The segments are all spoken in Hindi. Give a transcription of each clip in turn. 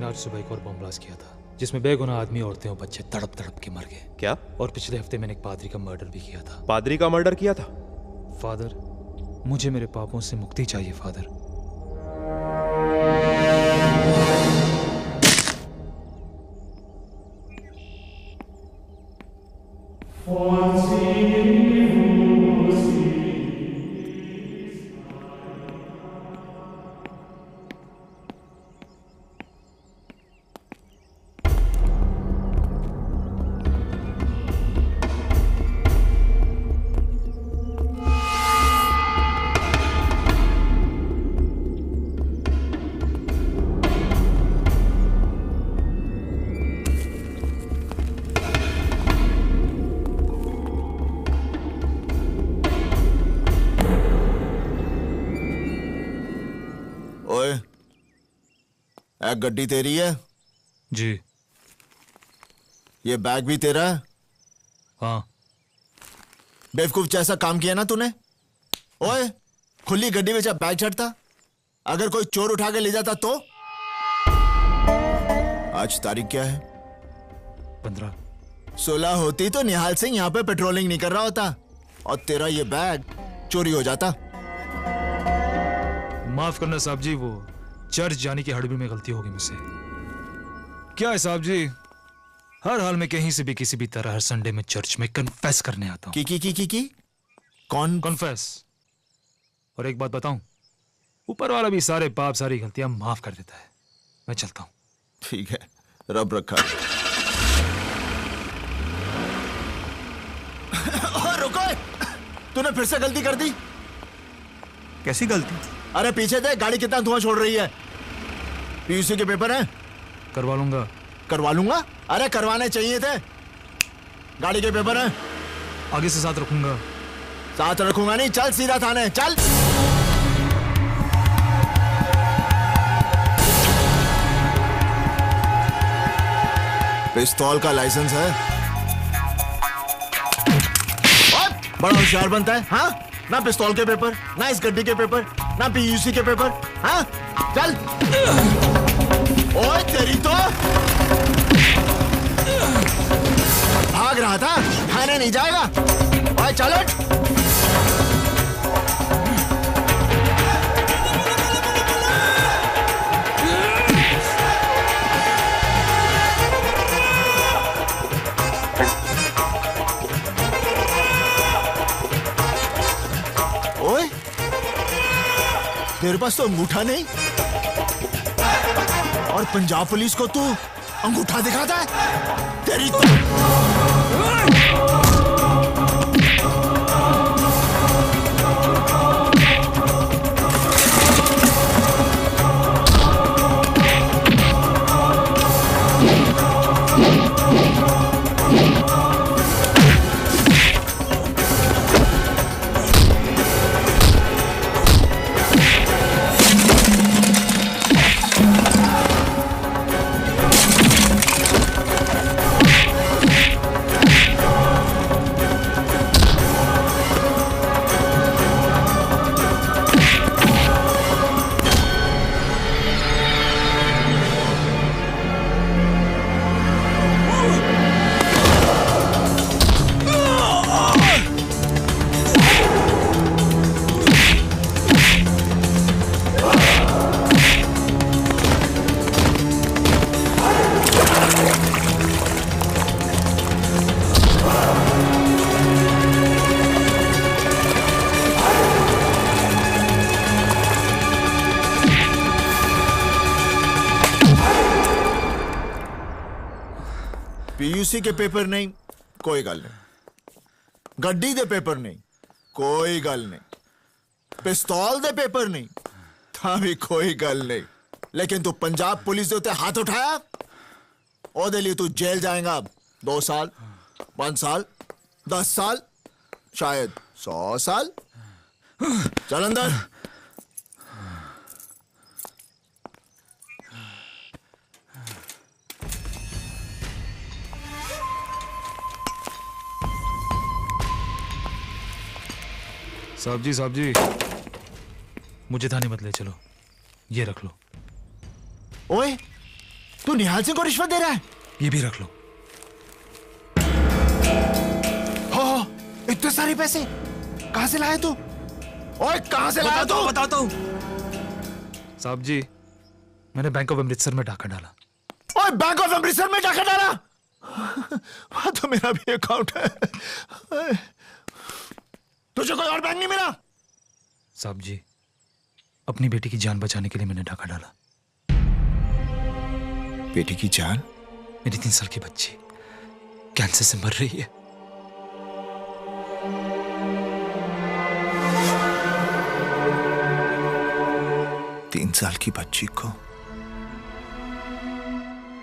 ने आज सुबह एक और बम ब्लास्ट किया था जिसमें बेगुनाह आदमी, औरतें और बच्चे तड़प तड़प के मर गए। क्या? और पिछले हफ्ते मैंने एक पादरी का मर्डर भी किया था। पादरी का मर्डर किया था? फादर, मुझे मेरे पापों से मुक्ति चाहिए फादर। गड्डी तेरी है? जी। ये बैग भी तेरा है? हाँ। बेवकूफ जैसा काम किया ना तूने। ओए, खुली गड्डी में जब बैग चढ़ता, अगर कोई चोर उठा के ले जाता तो? आज तारीख क्या है? 15। 16 होती तो निहाल सिंह यहाँ पे पेट्रोलिंग नहीं कर रहा होता और तेरा ये बैग चोरी हो जाता। माफ करना साहब जी, वो चर्च जाने की हड़बड़ी में गलती होगी मुझसे। क्या है साहब जी, हर हाल में कहीं से भी किसी भी तरह हर संडे में चर्च में कन्फेस करने आता हूँ। की कौन? कन्फेस। और एक बात बताऊं, ऊपर वाला भी सारे पाप सारी गलतियां माफ कर देता है। मैं चलता हूँ। ठीक है, रब रखा। रुको, तूने फिर से गलती कर दी। कैसी गलती? अरे पीछे देख, गाड़ी कितना धुआं छोड़ रही है। पीयूसी के पेपर हैं? करवा लूंगा। करवा लूंगा? अरे करवाने चाहिए थे। गाड़ी के पेपर हैं? आगे से साथ रखूंगा। साथ रखूंगा नहीं, चल सीधा थाने चल। पिस्तौल का लाइसेंस है? बड़ा होशियार बनता है हाँ? ना पिस्तौल के पेपर, ना इस गड्डी के पेपर, ना पीयूसी के पेपर। हाँ चल। ओए तेरी तो भाग रहा था, थाने नहीं जाएगा। ओए चलो। ओए तेरे पास तो अंगूठा नहीं और पंजाब पुलिस को तू अंगूठा दिखाता है? तेरी तो पीयूसी के पेपर नहीं, कोई गल नहीं। गड्डी दे पेपर नहीं, कोई गल नहीं। पिस्तौल दे पेपर नहीं, था भी कोई गल नहीं। लेकिन तू पंजाब पुलिस दे उत्ते हाथ उठाया, ओदे लिए तू जेल जाएगा। 2 साल, 5 साल, 10 साल, शायद 100 साल। चल अंदर। साहब जी, मुझे थाने मत ले चलो, ये रख लो। ओए तू निहाल सिंह को रिश्वत दे रहा है? ये भी रख लो। हो, इतने सारे पैसे कहां से लाया तू? ओए कहां से लाया तू? बताता हूं साहब जी, मैंने बैंक ऑफ अमृतसर में डाका डाला। ओए बैंक ऑफ अमृतसर में डाका डाला? वहां तो मेरा भी अकाउंट है। तुझे कोई और बैंक नहीं मिला? साहब जी, अपनी बेटी की जान बचाने के लिए मैंने डाका डाला। बेटी की जान? मेरी 3 साल की बच्ची कैंसर से मर रही है। तीन साल की बच्ची को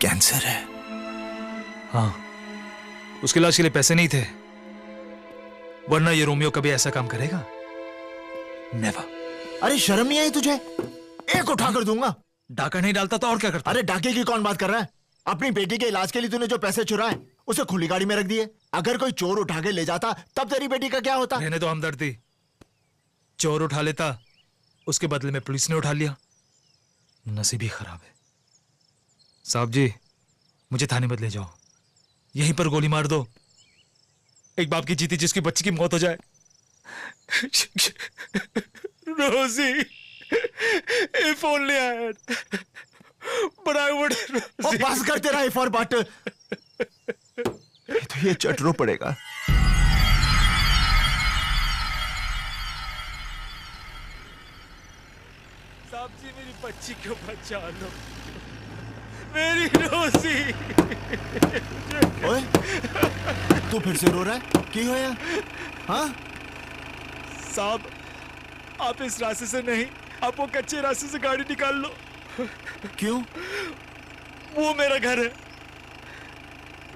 कैंसर है? हाँ, उसके इलाज के लिए पैसे नहीं थे, वरना ये रोमियो कभी ऐसा काम करेगा? नेवर। अरे शर्म नहीं आई तुझे? एक उठा कर दूंगा। डाका नहीं डालता तो और क्या करता? अरे डाके की कौन बात कर रहा है? अपनी बेटी के इलाज के लिए तूने जो पैसे चुराए उसे खुली गाड़ी में रख दिए। अगर कोई चोर उठा के ले जाता तब तेरी बेटी का क्या होता? रहने तो हमदर्दी। चोर उठा लेता, उसके बदले में पुलिस ने उठा लिया। नसीब ही खराब है। साहब जी, मुझे थाने मत ले जाओ, यहीं पर गोली मार दो। एक बाप की जीती जिसकी बच्ची की मौत हो जाए। रोजी, if only I had, but I would. बस कर तेरा इफ और बट। तो ये चटरो पड़ेगा। साहब जी, मेरी बच्ची को बचा लो, मेरी रोजी। ओए, तू फिर से रो रहा है? की होया? हाँ? साहब, आप इस रास्ते से नहीं, आप वो कच्चे रास्ते से गाड़ी निकाल लो। क्यों? वो मेरा घर है।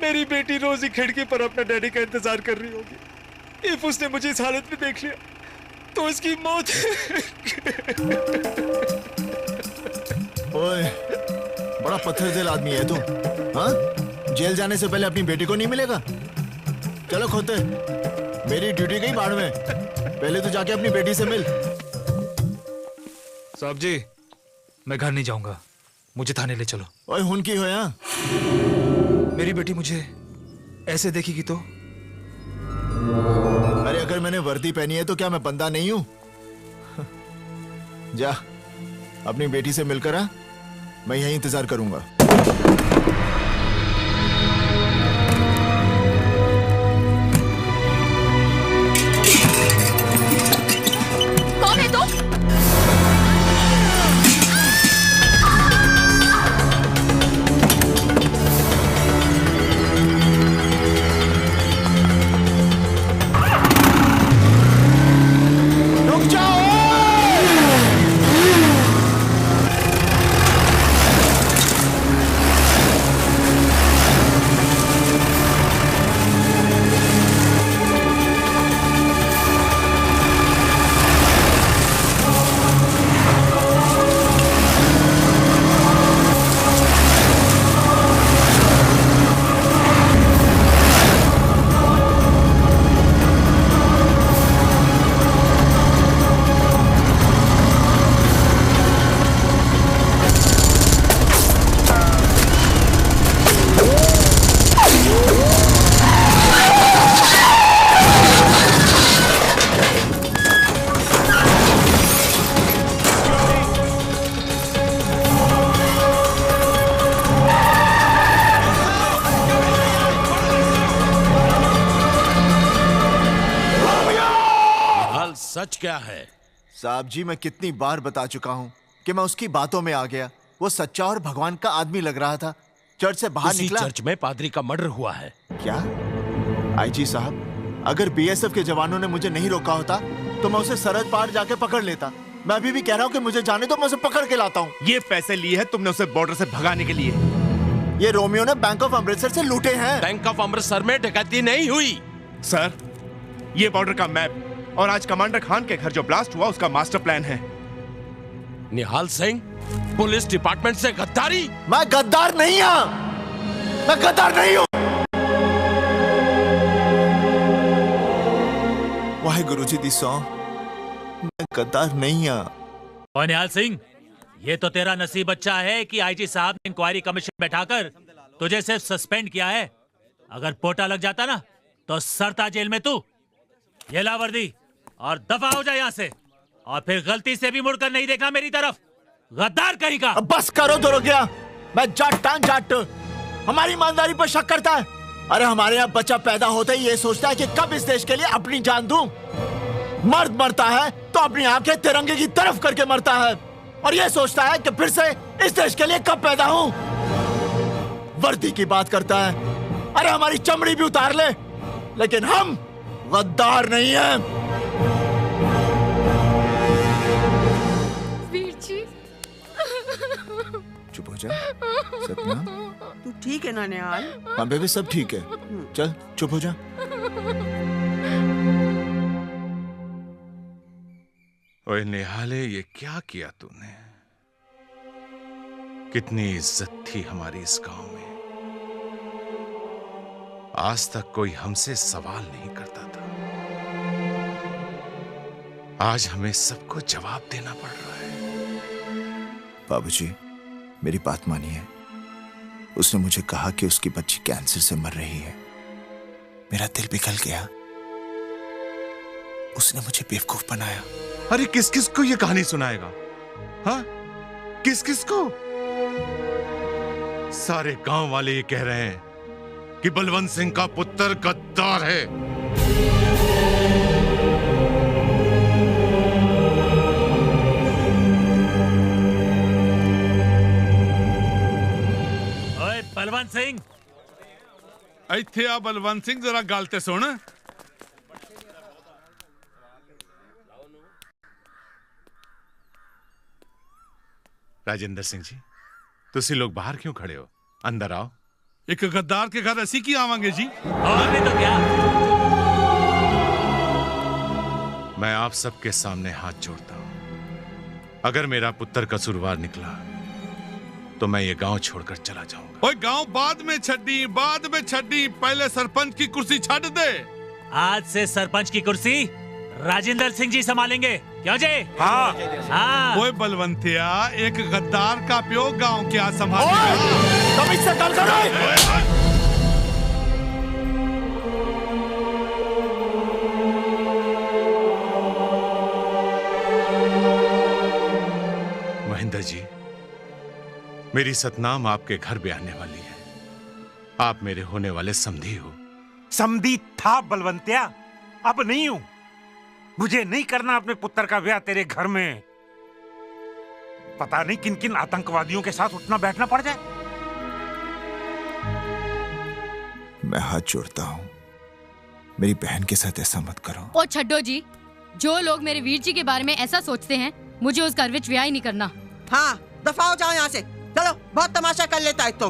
मेरी बेटी रोजी खिड़की पर अपना डैडी का इंतजार कर रही होगी। इफ उसने मुझे इस हालत में देख लिया तो उसकी मौत। ओए, बड़ा पत्थर दिल आदमी है तू। हाँ? जेल जाने से पहले अपनी बेटी को नहीं मिलेगा? चलो खोते, मेरी ड्यूटी गई बाढ़ में। पहले तो जाके अपनी बेटी से मिल। साहब जी, मैं घर नहीं जाऊंगा, मुझे थाने ले चलो। ओए हुन की होया? मेरी बेटी मुझे ऐसे देखेगी तो? अरे अगर मैंने वर्दी पहनी है तो क्या मैं बंदा नहीं हूं? जा, अपनी बेटी से मिलकर आ, मैं यहीं इंतजार करूंगा। कौन है तू? रुक जाओ! सच क्या है? साहब जी, मैं कितनी बार बता चुका हूं कि मैं उसकी बातों में आ गया। वो सच्चा और भगवान का आदमी लग रहा था। चर्च से बाहर उसी निकला। चर्च में पादरी का मर्डर हुआ है। क्या? आईजी साहब, अगर बीएसएफ के जवानों ने मुझे नहीं रोका होता तो मैं उसे सरहद पार जाके पकड़ लेता। मैं अभी भी कह रहा हूं कि मुझे जाने दो, मैं उसे पकड़ के लाता हूं। ये पैसे लिए हैं तुमने उसे बॉर्डर से भगाने के लिए। ये रोमियो ने बैंक ऑफ अमृतसर से लूटे हैं। बैंक ऑफ अमृतसर में डकैती नहीं हुई। सर, ये बॉर्डर का मैप और आज कमांडर खान के घर जो ब्लास्ट हुआ उसका मास्टर प्लान है। निहाल सिंह, पुलिस डिपार्टमेंट से गद्दारी? मैं गद्दार नहीं हूं, मैं गद्दार नहीं हूं। वाहे गुरुजी दी सौ, मैं गद्दार नहीं हूं। और निहाल सिंह, ये तो तेरा नसीब अच्छा है कि आईजी साहब ने इंक्वायरी कमीशन बैठाकर तुझे सिर्फ सस्पेंड किया है। अगर पोटा लग जाता ना तो सरता जेल में तू। ये ला वर्दी और दफा हो जा यहाँ से, और फिर गलती से भी मुड़कर नहीं देखना मेरी तरफ, गद्दार कहीं का। अब बस करो दरोगिया, मैं जाट हमारी ईमानदारी पर शक करता है। अरे हमारे यहाँ बच्चा पैदा होते ही ये सोचता है कि कब इस देश के लिए अपनी जान दूं। मर्द मरता है तो अपनी आंखें तिरंगे की तरफ करके मरता है, और ये सोचता है कि फिर से इस देश के लिए कब पैदा हूं। वर्दी की बात करता है, अरे हमारी चमड़ी भी उतार ले, लेकिन हम गद्दार नहीं हैं। वीर जी, चुप हो जा सपना। तू ठीक है ना निहाल? हाँ बेबी सब ठीक है, चल चुप हो जा। ओए निहाले, ये क्या किया तूने? कितनी इज्जत थी हमारी इस गांव में। आज तक कोई हमसे सवाल नहीं करता था, आज हमें सबको जवाब देना पड़ रहा है। बाबूजी मेरी बात मानिए, उसने मुझे कहा कि उसकी बच्ची कैंसर से मर रही है। मेरा दिल पिघल गया, उसने मुझे बेवकूफ बनाया। अरे किस किस को ये कहानी सुनाएगा? हाँ, किस किस को? सारे गांव वाले ये कह रहे हैं कि बलवंत सिंह का पुत्र गद्दार है। ओए बलवंत सिंह, ਇੱਥੇ ਆ ਬਲਵੰਤ ਸਿੰਘ, जरा ਗੱਲ ਤੇ ਸੁਣ। राजेंद्र सिंह जी, तुसी लोग बाहर क्यों खड़े हो? अंदर आओ। ਇੱਕ ਗੱਦਾਰ ਕੇ ਘਰ ਅਸੀਂ ਕੀ ਆਵਾਂਗੇ ਜੀ? और नहीं तो क्या? मैं आप सबके सामने हाथ जोड़ता हूं। अगर मेरा पुत्र कसूरवार निकला तो मैं ये गांव छोड़कर चला जाऊंगा। ओए गांव बाद में छड्डी, पहले सरपंच की कुर्सी छड़ दे। आज से सरपंच की कुर्सी राजेंद्र सिंह जी संभालेंगे, क्यों जी? हाँ। हाँ। ओए बलवंतिया, एक गद्दार का प्यो गांव क्या संभालेगा? तुम इससे गल करो। महेंद्र जी, मेरी सतनाम आपके घर भी आने वाली है। आप मेरे होने वाले समधी हो। समधी था बलवंतिया, अब नहीं हूं। मुझे नहीं करना अपने पुत्र का ब्याह तेरे घर में। पता नहीं किन किन आतंकवादियों के साथ उठना बैठना पड़ जाए। मैं हाथ जोड़ता हूं, मेरी बहन के साथ ऐसा मत करो। ओ छड्डो जी, जो लोग मेरे वीर जी के बारे में ऐसा सोचते हैं, मुझे उस घर विच ब्याह ही नहीं करना। हाँ, दफा हो जाओ यहाँ से। चलो, बहुत तमाशा कर लेता है तो।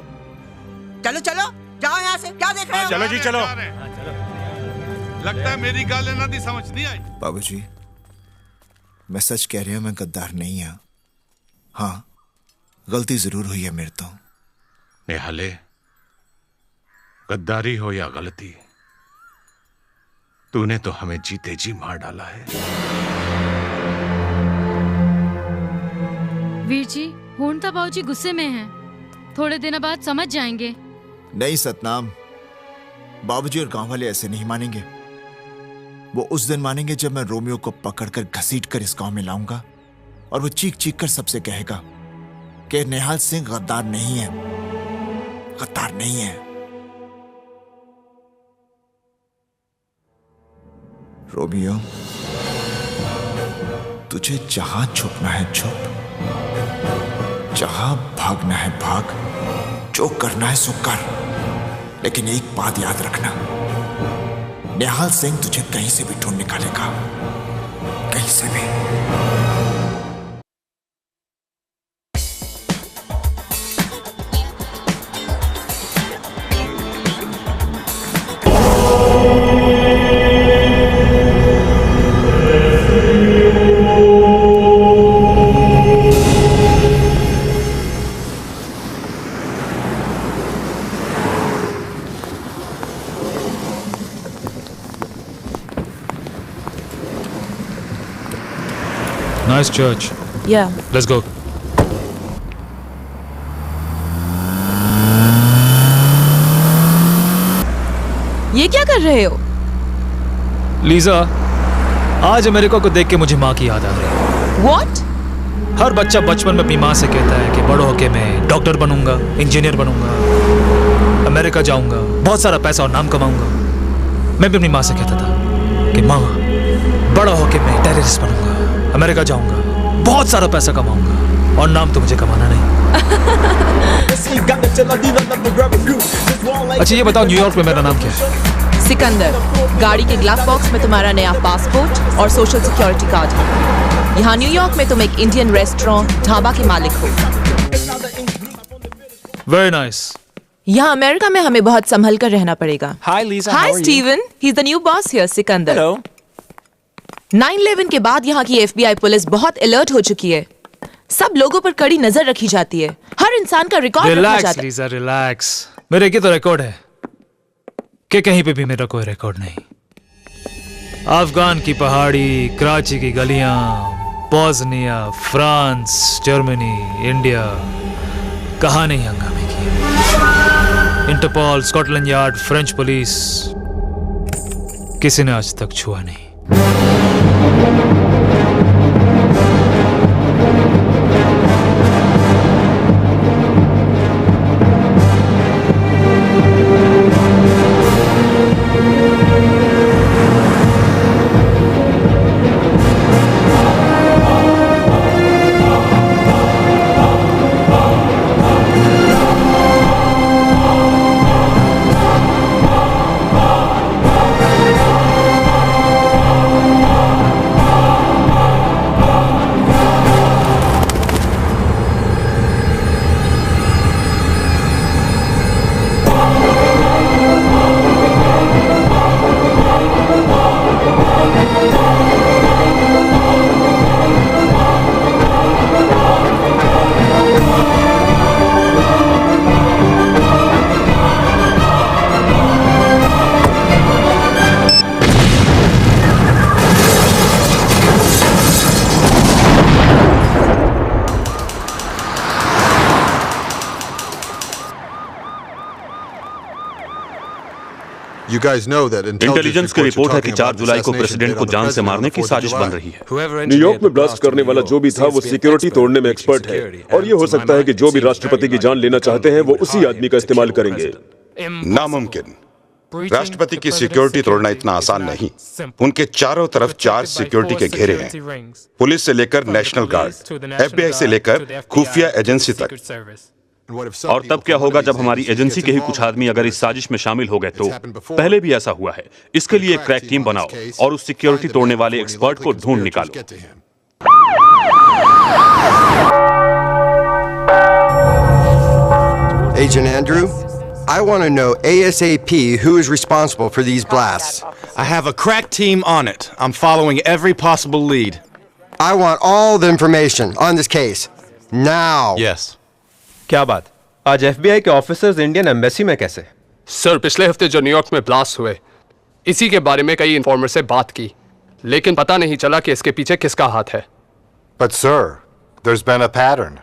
चलो चलो, जाओ यहाँ से। क्या देख रहे हो? चलो जी चलो। लगता है मेरी गाल ਇਹਨਾਂ ਦੀ समझ नहीं आई। बाबूजी मैं सच कह रही हूं, मैं गद्दार नहीं हूं। हाँ, गलती जरूर हुई है मेरे तो। निहाले, गद्दारी हो या गलती, तूने तो हमें जीते जी मार डाला है। वीर जी, होंडा बाबूजी गुस्से में हैं। थोड़े दिनों बाद समझ जाएंगे। नहीं सतनाम, बाबूजी और गांव वाले ऐसे नहीं मानेंगे। वो उस दिन मानेंगे जब मैं रोमियो को पकड़कर घसीट कर इस गांव में लाऊंगा, और वो चीख चीख कर सबसे कहेगा कि निहाल सिंह गद्दार नहीं है, गद्दार नहीं है। रोमियो, तुझे जहां छुपना है छुप, जहां भागना है भाग, जो करना है सो कर, लेकिन एक बात याद रखना, निहाल सिंह तुझे कहीं से भी ढूंढ निकालेगा, कहीं से भी। Nice church. Yeah. Let's go. कर रहे हो? लीजा, आज अमेरिका को देख के मुझे माँ की याद आ रही है। What? हर बच्चा बचपन में अपनी माँ से कहता है कि बड़ो होके मैं डॉक्टर बनूंगा, इंजीनियर बनूंगा, अमेरिका जाऊंगा, बहुत सारा पैसा और नाम कमाऊंगा। मैं भी अपनी माँ से कहता था कि माँ, बड़ा होके मैं टेररिस्ट बनूंगा, अमेरिका जाऊंगा, बहुत सारा पैसा कमाऊंगा और नाम तो मुझे कमाना नहीं। अच्छा ये बताओ, न्यूयॉर्क में मेरा नाम क्या है? सिकंदर। गाड़ी के ग्लास बॉक्स में तुम्हारा नया पासपोर्ट और सोशल सिक्योरिटी कार्ड है। यहाँ न्यूयॉर्क में तुम एक इंडियन रेस्टोरेंट ढाबा के मालिक हो। Very nice. यहाँ अमेरिका में हमें बहुत संभल कर रहना पड़ेगा। Hi Lisa, Hi how are you? Steven, he's the new boss here, Sikandar. Hello. 9/11 के बाद यहाँ की FBI पुलिस बहुत अलर्ट हो चुकी है। सब लोगों पर कड़ी नजर रखी जाती है। हर इंसान का रिकॉर्ड रखा रिलैक्स जाता है। Lisa, relax. मेरे की तो रिकॉर्ड है कि कहीं पे भी मेरा कोई रिकॉर्ड नहीं। अफगान की पहाड़ी, कराची की गलियां, बोस्निया, फ्रांस, जर्मनी, इंडिया, कहाँ नहीं हंगामे किए। Interpol, Scotland Yard, French police, किसी ने आज तक छुआ नहीं। इंटेलिजेंस की रिपोर्ट है कि 4 जुलाई को प्रेसिडेंट को जान से मारने की साजिश बन रही है। न्यूयॉर्क में ब्लास्ट करने वाला जो भी था वो सिक्योरिटी तोड़ने में एक्सपर्ट है और ये हो सकता है कि जो भी राष्ट्रपति की जान लेना चाहते हैं वो उसी आदमी का इस्तेमाल करेंगे। नामुमकिन। राष्ट्रपीसी की सिक्योरिटी तोड़ना इतना आसान नहीं। उनके चारों तरफ 4 सिक्योरिटी के घेरे हैं, पुलिस से लेकर नेशनल गार्ड, FBI से लेकर खुफिया एजेंसी तक। और तब क्या होगा जब हमारी एजेंसी के ही कुछ आदमी अगर इस साजिश में शामिल हो गए? तो पहले भी ऐसा हुआ है। इसके लिए एक क्रैक टीम बनाओ और उस सिक्योरिटी तोड़ने वाले एक्सपर्ट को ढूंढ निकालो। Agent Andrew, I want to know ASAP who is responsible for these blasts. I have a crack team on it. I'm following every possible lead. I want all the information on this case. Now. Yes. क्या बात? आज FBI के ऑफिसर्स इंडियन एम्बेसी में कैसे? सर, पिछले हफ्ते जो न्यूयॉर्क में ब्लास्ट हुए, इसी के बारे में कई इन्फॉर्मर से बात की, लेकिन पता नहीं चला कि इसके पीछे किसका हाथ है। But sir, there's been a pattern.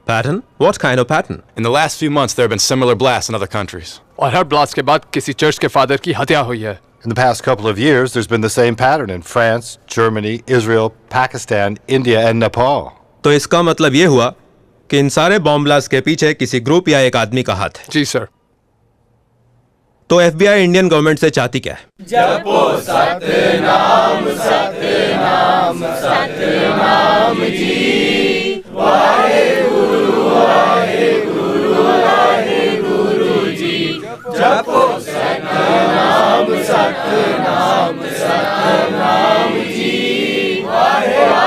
Pattern? What kind of pattern? In the last few months, there have been similar blasts in other countries. और हर ब्लास्ट के बाद किसी चर्च के फादर की हत्या हुई है। In the past couple of years, there's been the same pattern in France, Germany, Israel, Pakistan, India, and Nepal. तो इसका मतलब ये हुआ कि इन सारे बॉम्ब ब्लास्ट के पीछे किसी ग्रुप या एक आदमी का हाथ है। जी सर। तो FBI इंडियन गवर्नमेंट से चाहती क्या है? जपो सतनाम सतनाम सतनाम जी, वाहेगुरु वाहेगुरु वाहेगुरु जी। जपो सतनाम सतनाम सतनाम जी, वाहेगुरु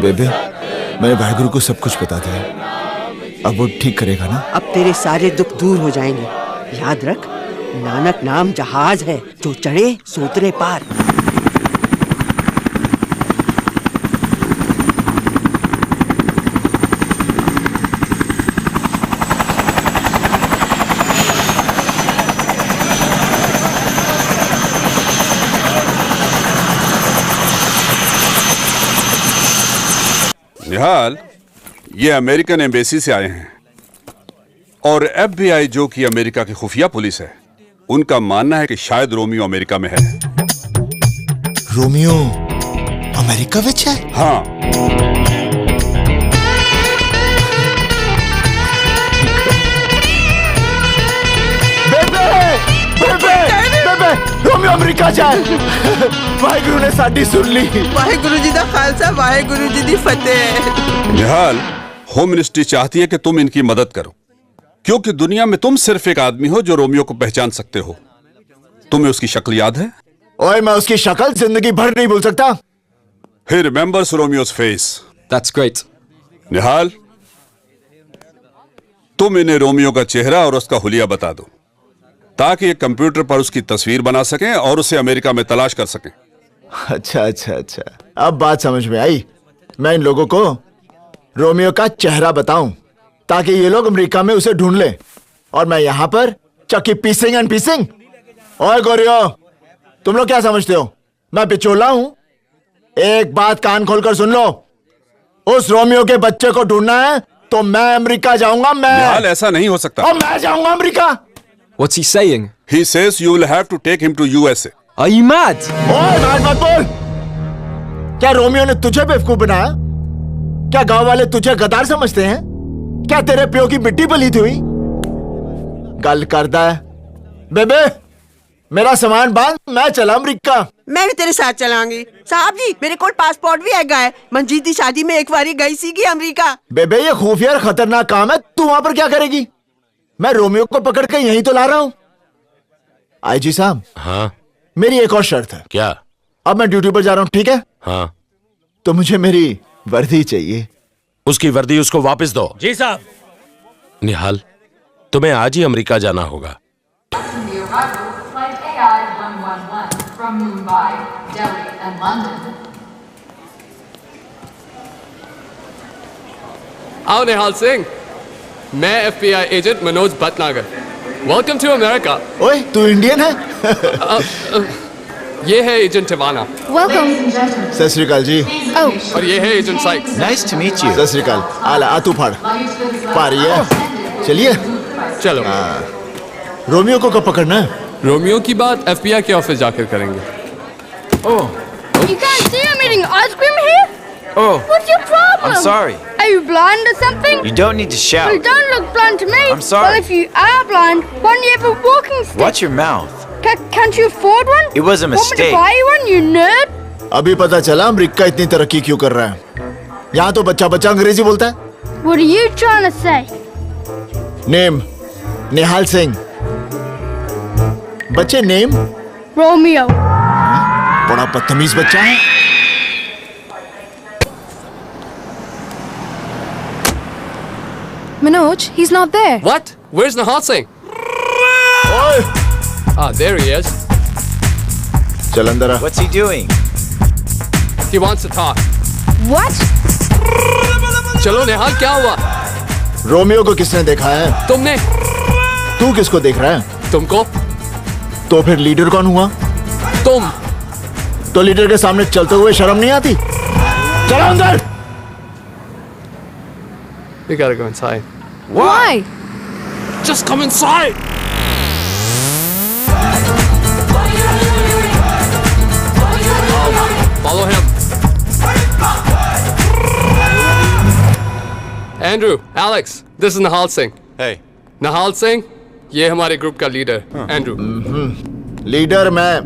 बेबे, मैंने वाहेगुरु को सब कुछ बता दिया। अब वो ठीक करेगा ना? अब तेरे सारे दुख दूर हो जाएंगे। याद रख, नानक नाम जहाज है, जो चढ़े सोतरे पार। निहाल, ये अमेरिकन एम्बेसी से आए हैं। और FBI जो कि अमेरिका की खुफिया पुलिस है, उनका मानना है कि शायद रोमियो अमेरिका में है। रोमियो अमेरिका में है? हाँ। बेबे रोमियो अमेरिका जाए। वाहेगुरु ने साडी सुन ली। वाहेगुरु जी दा खालसा, वाहेगुरु जी दी फतेह। निहाल, होम मिनिस्ट्री चाहती है कि तुम इनकी मदद करो, क्योंकि दुनिया में तुम सिर्फ एक आदमी हो जो रोमियो को पहचान सकते हो। तुम्हें उसकी शक्ल याद है? ओए, मैं उसकी शक्ल जिंदगी भर नहीं भूल सकता। He remembers Romeo's face. That's great. निहाल, तुम इन्हें रोमियो का चेहरा और उसका हुलिया बता दो, ताकि ये कंप्यूटर पर उसकी तस्वीर बना सकें और उसे अमेरिका में तलाश कर सकें। अच्छा, अब बात समझ में आई। मैं इन लोगों को रोमियो का चेहरा बताऊं, ताकि ये लोग अमेरिका में उसे ढूंढ लें, और मैं यहां पर चक्की पीसिंग एंड पीसिंग। ओए गोरियो, तुम लोग क्या समझते हो मैं बिचौला हूं? एक बात कान खोलकर सुन लो, उस रोमियो के बच्चे को ढूंढना है तो मैं अमेरिका जाऊंगा। मैं ऐसा नहीं हो सकता। और मैं जाऊंगा America. What's he saying? He says you will have to take him to USA. Are you mad? ओए, मत बोल। क्या रोमियो ने तुझे बेवकूफ बनाया? क्या गांव वाले तुझे गदार समझते हैं? क्या तेरे प्यो की मिट्टी पलीत हुई? गल करदा है। बेबे, मेरा सामान बांध, मैं चला अमेरिका। मैं भी तेरे साथ चलांगी। साहब जी, मेरे को पासपोर्ट भी हैगा है। मंजीत दी शादी में एक बारी गई सी अमेरिका। बेबे, ये खुफिया और खतरनाक काम है। तू वहां पर क्या करेगी? मैं रोमियो को पकड़ के यहीं तो ला रहा हूं। आईजी साहब। हाँ। मेरी एक और शर्त है। क्या? अब मैं ड्यूटी पर जा रहा हूं, ठीक है? हाँ। तो मुझे मेरी वर्दी चाहिए। उसकी वर्दी उसको वापस दो। जी साहब। निहाल, तुम्हें आज ही अमेरिका जाना होगा। आओ निहाल सिंह, मैं FBI agent Manoj Bhatnagar. Welcome to America. ओए, तू इंडियन है? ये है एजेंट टिवाना। वेलकम। सत श्री अकाल जी। और ये है agent Sykes. Nice to meet you. सत श्री अकाल। आला आ तू फाड़ पा रही है। चलिए चलो। रोमियो को कब पकड़ना है? रोमियो की बात FBI के ऑफिस जाकर करेंगे। Oh. You can't see I'm eating ice cream here? Oh. What's your problem? I'm sorry. Are you blind or something? You don't need to shout. Well, you don't look blind to me. I'm sorry. Well, if you are blind, why don't you have a walking stick? Watch your mouth. Can't you afford one? It was a Want me to mistake. buy you one, you nerd? अभी पता चला अमेरिका इतनी तरक्की क्यों कर रहा है। यहाँ तो बच्चा अंग्रेजी बोलता है। What are you trying to say? Name Nihal Singh. बच्चे नेम Romeo. बड़ा बदतमीज बच्चा है। Manoj, he's not there. What? Where's Nihal Singh? Ah, there he is. चल अंदर आ। What's he doing? He wants to talk. What? चलो निहाल, क्या हुआ? रोमियो को किसने देखा है? तुमने। तू किसको देख रहा है? तुमको। तो फिर लीडर कौन हुआ? तुम। तो लीडर के सामने चलते हुए शर्म नहीं आती? चलो अंदर। You gotta go inside. Why? Just come inside. Follow him. Andrew, Alex, this is Nihal Singh. Hey. Nihal Singh, ये हमारे ग्रुप का लीडर, Andrew. लीडर मैं।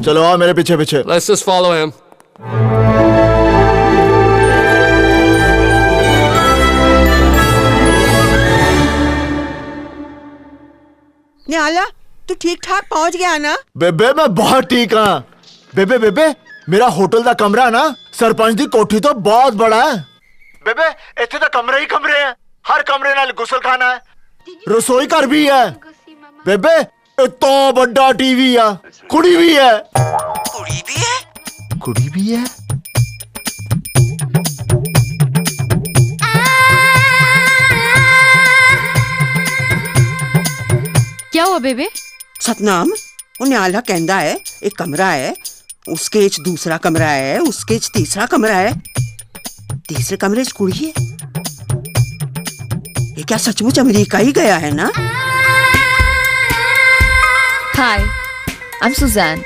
चलो आओ मेरे पीछे पीछे। Let's just follow him. निहाला, तू ठीक ठाक पहुंच गया ना? बेबे, मैं बहुत ठीक हाँ। बेबे, मेरा होटल का कमरा ना सरपंच दी कोठी तो बहुत बड़ा है। बेबे, इतने तो कमरे ही कमरे हैं। हर कमरे नाल गुसल खाना है, रसोई घर भी है। बेबे, इतना बड़ा टीवी है, कुड़ी भी है। कुड़ी भी है? कुड़ी भी है। क्या हुआ बेबे? सतनाम, वो निहाला कहंदा है एक कमरा है, उसके च दूसरा कमरा है, उसके च तीसरा कमरा है, तीसरे कमरे च कुड़ी है। ये क्या सचमुच अमेरिका ही गया है ना? हाय, आई एम सुजैन।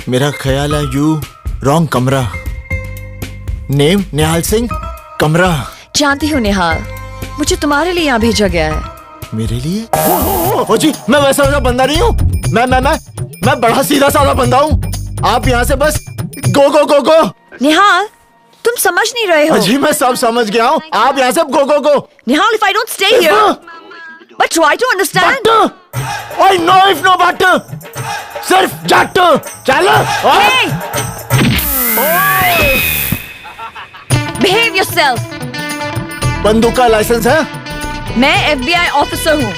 मेरा ख्याल है यू रॉन्ग कमरा। नेम निहाल सिंह, कमरा। जानती हूँ निहाल, मुझे तुम्हारे लिए यहाँ भेजा गया है। मेरे लिए? ओ जी, मैं वैसा वाला बंदा नहीं हूँ। मैं बड़ा सीधा साधा बंदा हूँ। आप यहाँ से बस गो गो गो गो। निहाल, तुम समझ नहीं रहे हो। जी मैं सब समझ गया हूँ। आप यहाँ से गो गो गो। निहाल, if I don't stay here, but try to understand. I know if no but. सिर्फ जट। चलो। Hey! Behave yourself. बंदूक का लाइसेंस है? मैं FBI ऑफिसर हूँ।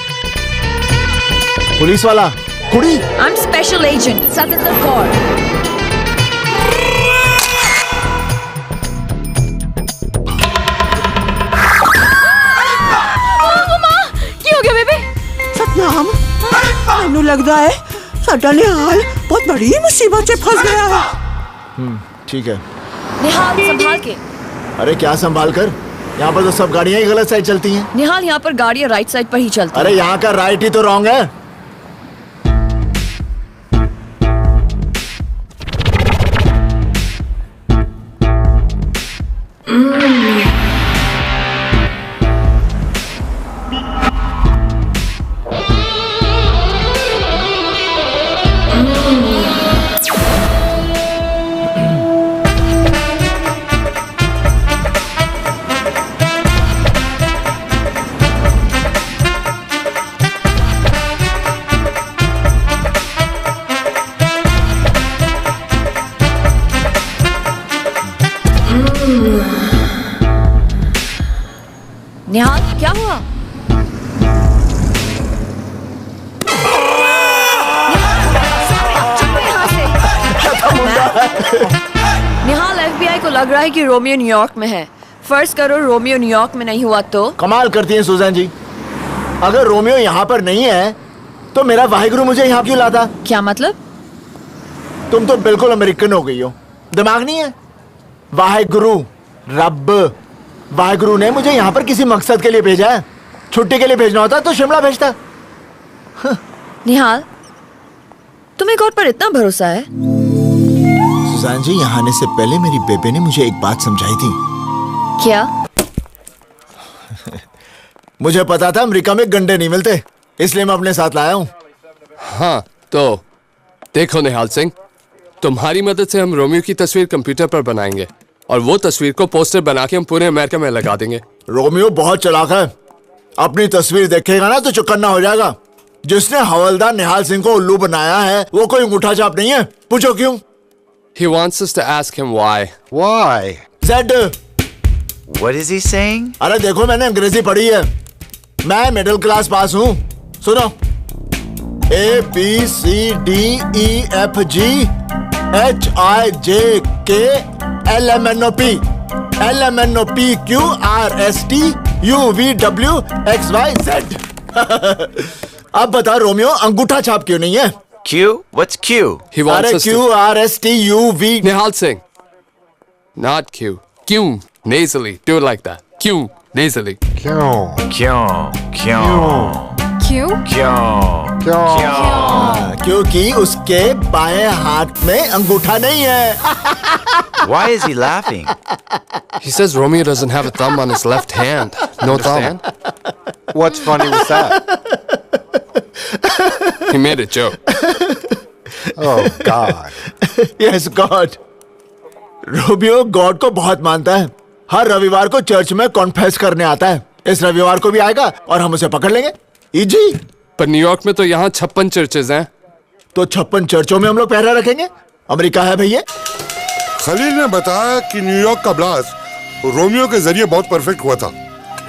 पुलिस वाला? कुड़ी? I'm special agent, Satinder Kaur. क्या हो गया बेबी? सतनाम, मैनू लगता है साडा निहाल बहुत बड़ी मुसीबत से फंस गया है। ठीक है। निहाल, संभाल के। अरे क्या संभाल कर? यहाँ पर तो सब गाड़ियाँ ही गलत साइड चलती हैं। निहाल, यहाँ पर गाड़ियाँ राइट साइड पर ही चलती हैं। अरे यहाँ का राइट ही तो रॉन्ग है। निहाल, क्या हुआ? निहाल, FBI को लग रहा है कि रोमियो न्यूयॉर्क में है। फर्ज करो रोमियो न्यूयॉर्क में नहीं हुआ तो? कमाल करती हैं सुजैन जी। अगर रोमियो यहाँ पर नहीं है तो मेरा वाहिगुरु मुझे यहाँ क्यों लाता? क्या मतलब? तुम तो बिल्कुल अमेरिकन हो गई हो। दिमाग नहीं है? वाहिगुरु, रब, वाहिगुरु ने मुझे यहाँ पर किसी मकसद के लिए भेजा है। छुट्टी के लिए भेजना होता तो शिमला भेजता। निहाल, तुम्हें गॉड पर इतना भरोसा है? सुजान जी, यहाँ आने से पहले मेरी बेबे ने मुझे एक बात समझाई थी। क्या? मुझे पता था अमेरिका में गंडे नहीं मिलते, इसलिए मैं अपने साथ लाया हूँ। हाँ, तो देखो निहाल सिंह, तुम्हारी मदद से हम रोमियो की तस्वीर कंप्यूटर पर बनाएंगे और वो तस्वीर को पोस्टर बना के हम पूरे अमेरिका में लगा देंगे। रोमियो बहुत चालाक है। अपनी तस्वीर देखेगा ना तो चौकन्ना हो जाएगा। जिसने हवलदार निहाल सिंह को उल्लू बनाया है वो कोई अंगूठा छाप नहीं है। पूछो क्यों? He wants us to ask him why. Why? Z. What is he saying? अरे देखो, मैंने अंग्रेजी पढ़ी है। मैं मिडिल क्लास पास हूँ। सुनो, ABCDEFG HIJK LMNOP LMNOPQRSTUVWXYZ। अब बता रोमियो, अंगूठा छाप क्यों नहीं है? Q? What's Q? He wants अरे us to... QRSTUV। Nihal Singh. Not Q. Q. Nasally. Do it like that. Q. Nasally. Q. क्योंकि उसके बाएं हाथ में अंगूठा नहीं है। Why is he laughing? He says Romeo doesn't have a thumb on his left hand. No thumb. What's funny with that? He made a joke. Oh, God. Yes, God. Romeo God को बहुत मानता है। हर रविवार को चर्च में कॉन्फेस करने आता है। इस रविवार को भी आएगा और हम उसे पकड़ लेंगे। इजी। पर न्यूयॉर्क में तो यहाँ 56 चर्चेज हैं। तो 56 चर्चों में हम लोग पहरा रखेंगे। अमेरिका है भैया। खलील ने बताया कि न्यूयॉर्क का ब्लास्ट रोमियो के जरिए बहुत परफेक्ट हुआ था।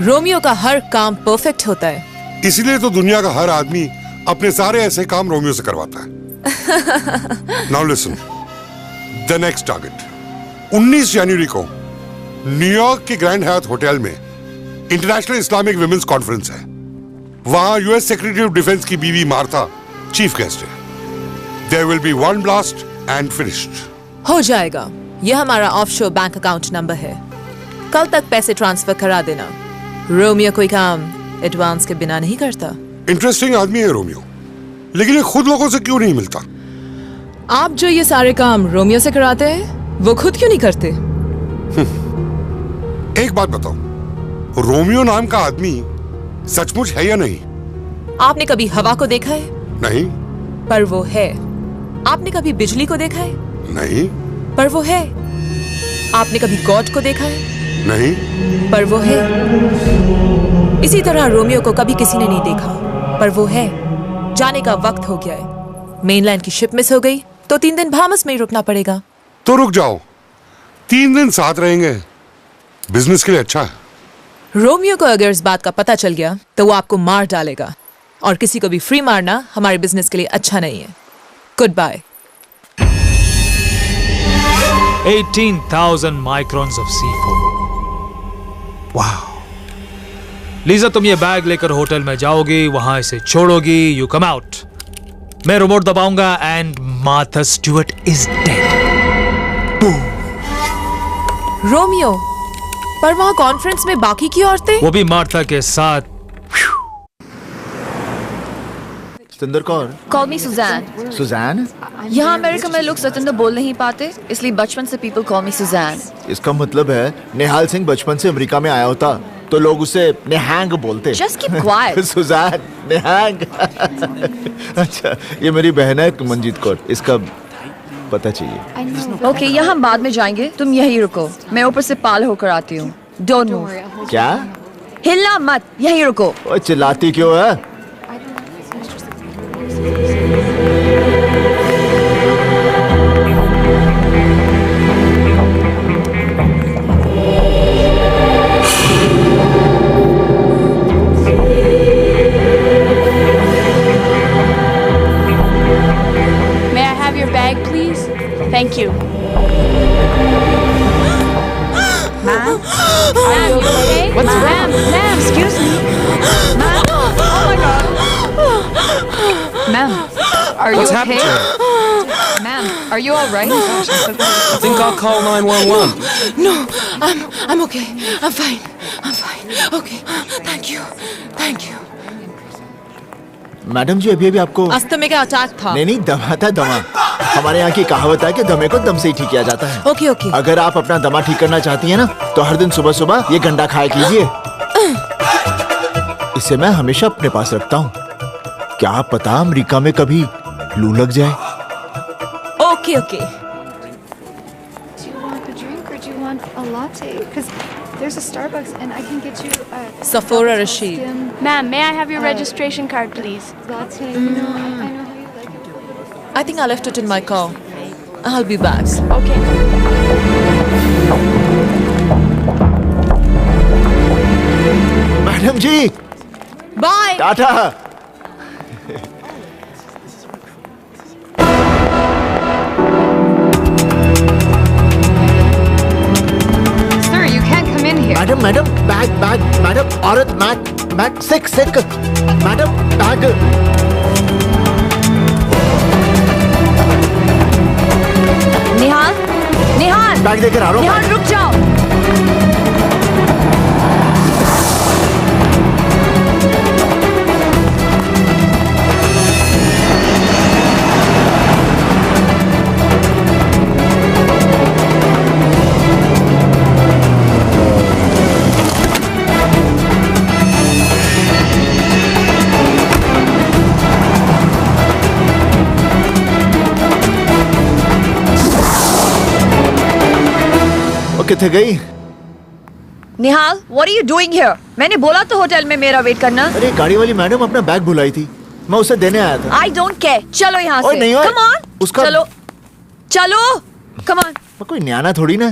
रोमियो का हर काम परफेक्ट होता है, इसलिए तो दुनिया का हर आदमी अपने सारे ऐसे काम रोमियो से करवाता है। Now listen, the next target 19 जनवरी को न्यूयॉर्क के ग्रैंड हयात होटल में इंटरनेशनल इस्लामिक विमेंस कॉन्फ्रेंस है। वहां यूएस सेक्रेटरी ऑफ डिफेंस की बीवी मार्था चीफ गेस्ट है। There will be one blast and finished. हो जाएगा। यह हमारा ऑफशोर बैंक अकाउंट नंबर है। कल तक पैसे ट्रांसफर करा देना। रोमियो कोई काम एडवांस के बिना नहीं करता। इंटरेस्टिंग आदमी है रोमियो, लेकिन ये खुद लोगों से क्यों नहीं मिलता? आप जो ये सारे काम रोमियो से कराते हैं वो खुद क्यों नहीं करते? एक बात बताओ, रोमियो नाम का आदमी सचमुच है या नहीं? आपने कभी हवा को देखा है? नहीं। पर वो है। आपने कभी बिजली को देखा है? नहीं। पर वो है। आपने कभी गॉड को देखा है? नहीं। पर वो है। इसी तरह रोमियो को कभी किसी ने नहीं देखा, पर वो है। जाने का वक्त हो गया है। मेनलैंड की शिप मिस हो गई तो 3 दिन बाहमास में ही रुकना पड़ेगा। तो रुक जाओ, 3 दिन साथ रहेंगे, बिजनेस के लिए अच्छा है। रोमियो को अगर इस बात का पता चल गया तो वो आपको मार डालेगा, और किसी को भी फ्री मारना हमारे बिजनेस के लिए अच्छा नहीं है। Goodbye. 18,000 microns of C4। वाह। लीजा, तुम ये बैग लेकर होटल में जाओगी, वहां इसे छोड़ोगी, यू कम आउट। मैं रिमोट दबाऊंगा and Martha Stewart is dead. Romeo, पर वहां कॉन्फ्रेंस में बाकी की औरतें? वो भी मार्था के साथ। Satinder Kaur? Call me Suzanne. Suzanne? यहाँ अमेरिका में लोग सतिंदर बोल नहीं पाते, इसलिए बचपन से people call me Suzanne. इसका मतलब है निहाल सिंह बचपन से अमेरिका में आया होता तो लोग उसे नेहांग बोलते। Just keep quiet. सुजैन, नेहांग। अच्छा, ये मेरी बहन है मंजीत कौर, इसका पता चाहिए। Okay, यहाँ हम बाद में जाएंगे, तुम यहीं रुको, मैं ऊपर से पाल होकर आती हूँ। Don't move. क्या? हिलना मत, यहीं रुको। ओए, चिल्लाती क्यों है? Thank you. Ma'am? Are you okay? What's wrong? Ma'am, excuse me. Ma'am? Oh my God. Ma'am, are you What's okay? happened Ma'am, are you all right? I think I'll call 911. No, I'm okay. I'm fine. Okay. Thank you. Madam ji, अभी आपको अस्थमे का अटैक था। नहीं, दमा था, दमा। हमारे यहाँ की कहावत है कि दमे को दम से ही ठीक किया जाता है। ओके। अगर आप अपना दमा ठीक करना चाहती हैं ना, तो हर दिन सुबह सुबह ये गंडा खाया कीजिए। इसे मैं हमेशा अपने पास रखता हूँ। क्या पता अमेरिका में कभी लू लग जाए। Okay. Do you want a drink or do you want a latte? Because there's a Starbucks and I can get you a... Safora Rashid. Ma'am, may I have your registration card, please? Latte. No, I know how you like it. I think I left it in my car. I'll be back. Okay. Madam ji, bye. Tata. Sir, you can't come in here. Madam, bag, madam, औरत, मैट, सिक, मैडम, बैग। निहाल, बैग देकर आ रहा हूँ। निहाल, रुक जाओ। किथे गई? निहाल, what are you doing here? मैंने बोला तो होटल में मेरा वेट करना। अरे गाड़ी वाली मैडम अपना बैग भुलाई थी, मैं उसे देने आया था। I don't care. चलो यहाँ से। नहीं, Come on. उसका... चलो। Come on. मैं कोई न्याना थोड़ी ना।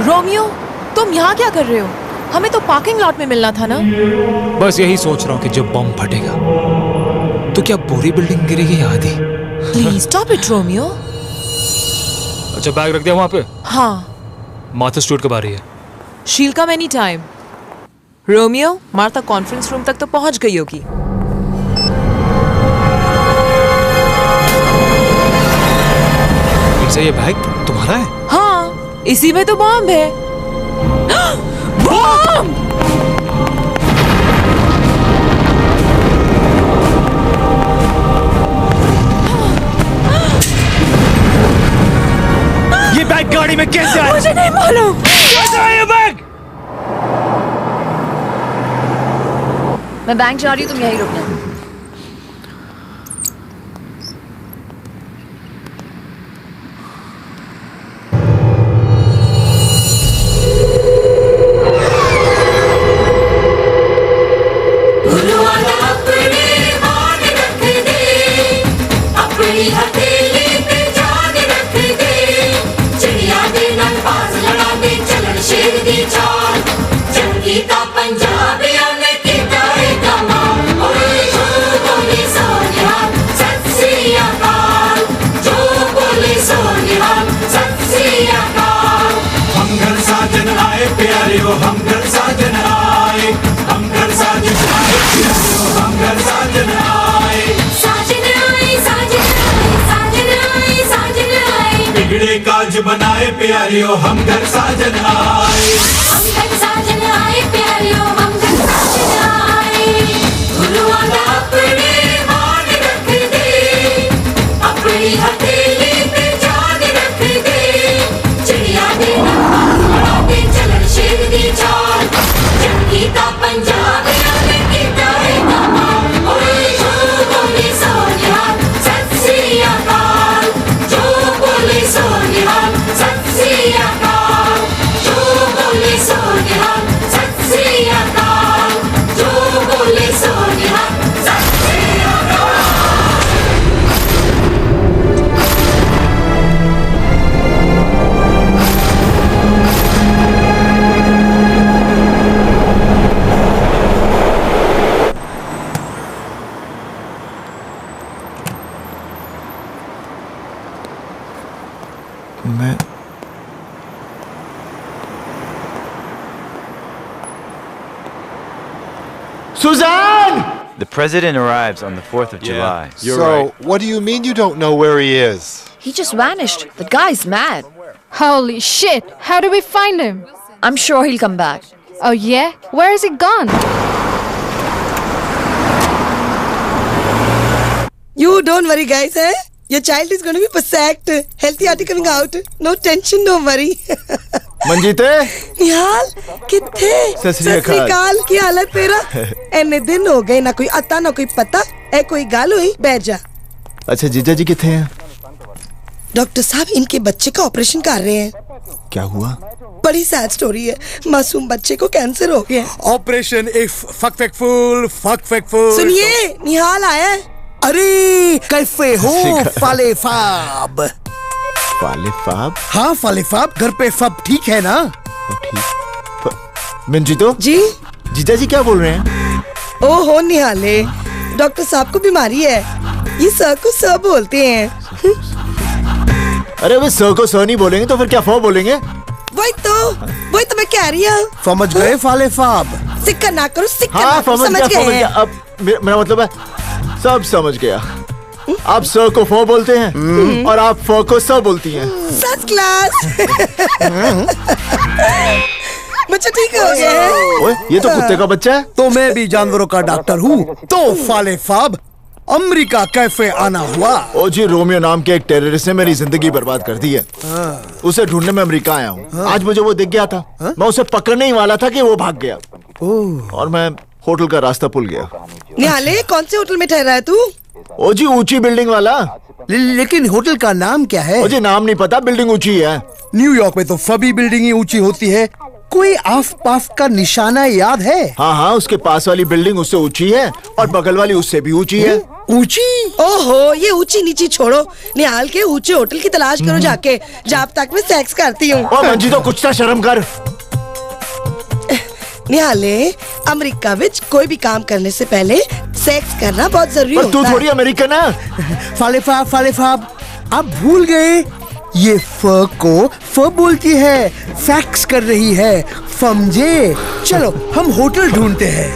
रोमियो, तुम यहाँ क्या कर रहे हो? हमें तो पार्किंग लॉट में मिलना था ना। बस यही सोच रहा हूँ कि जब बम फटेगा तो क्या पूरी बिल्डिंग गिरेगी या आधी? Please stop it, Romeo. अच्छा, बैग रख दिया वहाँ पे? हाँ। मार्था स्टुअर्ट कब आ रही है? शील कम any time. Romeo, Martha conference room तक तो पहुंच गई होगी। ये बैग तुम्हारा है? हाँ, इसी में तो बॉम्ब है। बॉम्ब! ये बैग गाड़ी में कैसे आया? मुझे नहीं मालूम। कैसे आया ये बैग? मैं बैंक जा रही हूँ, तुम यहीं रुकना। काज बनाए प्यारियों हम घर साजन आए, हम घर साजन आए प्यारियों हम घर साजन आए। गुरुआना अपने मान रख दे, अपनी हथेली पे जान रख दे। चिड़िया दे नवाज लड़ाते चलन शेर दी चाल, जंगी का पंजाब आने की तारे कमाल। ओए जो बोले सो निहाल, सत श्री अकाल। जो बोले सो निहाल, सत श्री अकाल। जो बोले सो निहाल, सत श्री अकाल। जो बोले सो निहाल, सत श्री अकाल। मैं Suzanne! The president arrives on the 4th of July. So, what do you mean you don't know where he is? He just vanished. The guy's mad. Holy shit! How do we find him? I'm sure he'll come back. Oh yeah? Where is he gone? You don't worry, guys. Eh? Your child is going to be sacked. Healthy RT coming out. No tension, don't worry. मंजीते निहाल किथे? सत श्री अकाल। की हालत तेरा? एने दिन हो गए, ना कोई अता ना कोई पता। ए कोई गाल हुई? बैठ जा। अच्छा जीजा जी किथे हैं? डॉक्टर साहब इनके बच्चे का ऑपरेशन कर रहे हैं। क्या हुआ? बड़ी सैड स्टोरी है। मासूम बच्चे को कैंसर हो गया। ऑपरेशन इफ फकफेकफुल। सुनिए, निहाल आया है। अरे कैसे हो फाले फाब? फाले फाब? हाँ फाले फाब, घर पे सब ठीक है ना? ठीक। मंजीतो जी जीजा जी क्या बोल रहे हैं? ओहो निहाले, डॉक्टर साहब को बीमारी है। ये सर को सर बोलते हैं। अरे वे सर को सर नहीं बोलेंगे तो फिर क्या फो बोलेंगे? वही तो मैं कह रही हूँ। समझ गए फाले फाब? सिक्का ना करो, सिक्का हाँ, ना करो, समझ गए। अब मेरा मतलब है सब समझ गया। आप सर को फो बोलते हैं और आप फो को सर बोलती हैं। First class. बच्चा ठीक हो गया है। ओए, ये तो कुत्ते का बच्चा है। तो मैं भी जानवरों का डॉक्टर हूँ। तो फाले फाब अमेरिका कैफे आना हुआ। ओ जी, रोमियो नाम के एक टेररिस्ट ने मेरी जिंदगी बर्बाद कर दी है। उसे ढूंढने में अमेरिका आया हूँ। आज मुझे वो दिख गया था। मैं उसे पकड़ने ही वाला था कि वो भाग गया और मैं होटल का रास्ता भूल गया। निहाले, कौन से होटल में ठहरा है तू? ओ जी, ऊंची बिल्डिंग वाला। लेकिन होटल का नाम क्या है? ओ जी, नाम नहीं पता, बिल्डिंग ऊंची है। न्यूयॉर्क में तो सभी बिल्डिंग ही ऊंची होती है। कोई आस पास का निशाना याद है? हाँ, उसके पास वाली बिल्डिंग उससे ऊंची है और बगल वाली उससे भी ऊंची है। ऊंची? ओहो, ये ऊंची नीची छोड़ो, निहाल के ऊंचे होटल की तलाश करो जाके, जब तक मैं सेक्स करती हूँ। ओ मंजी, तो कुछ तो शर्म कर। निहाले, अमेरिका विच कोई भी काम करने से पहले सेक्स करना बहुत जरूरी होता है। तू थोड़ी अमेरिकन है। फाले फाब, आप भूल गए? ये फ को फ बोलती है, फैक्स कर रही है, समझे? चलो हम होटल ढूंढते हैं।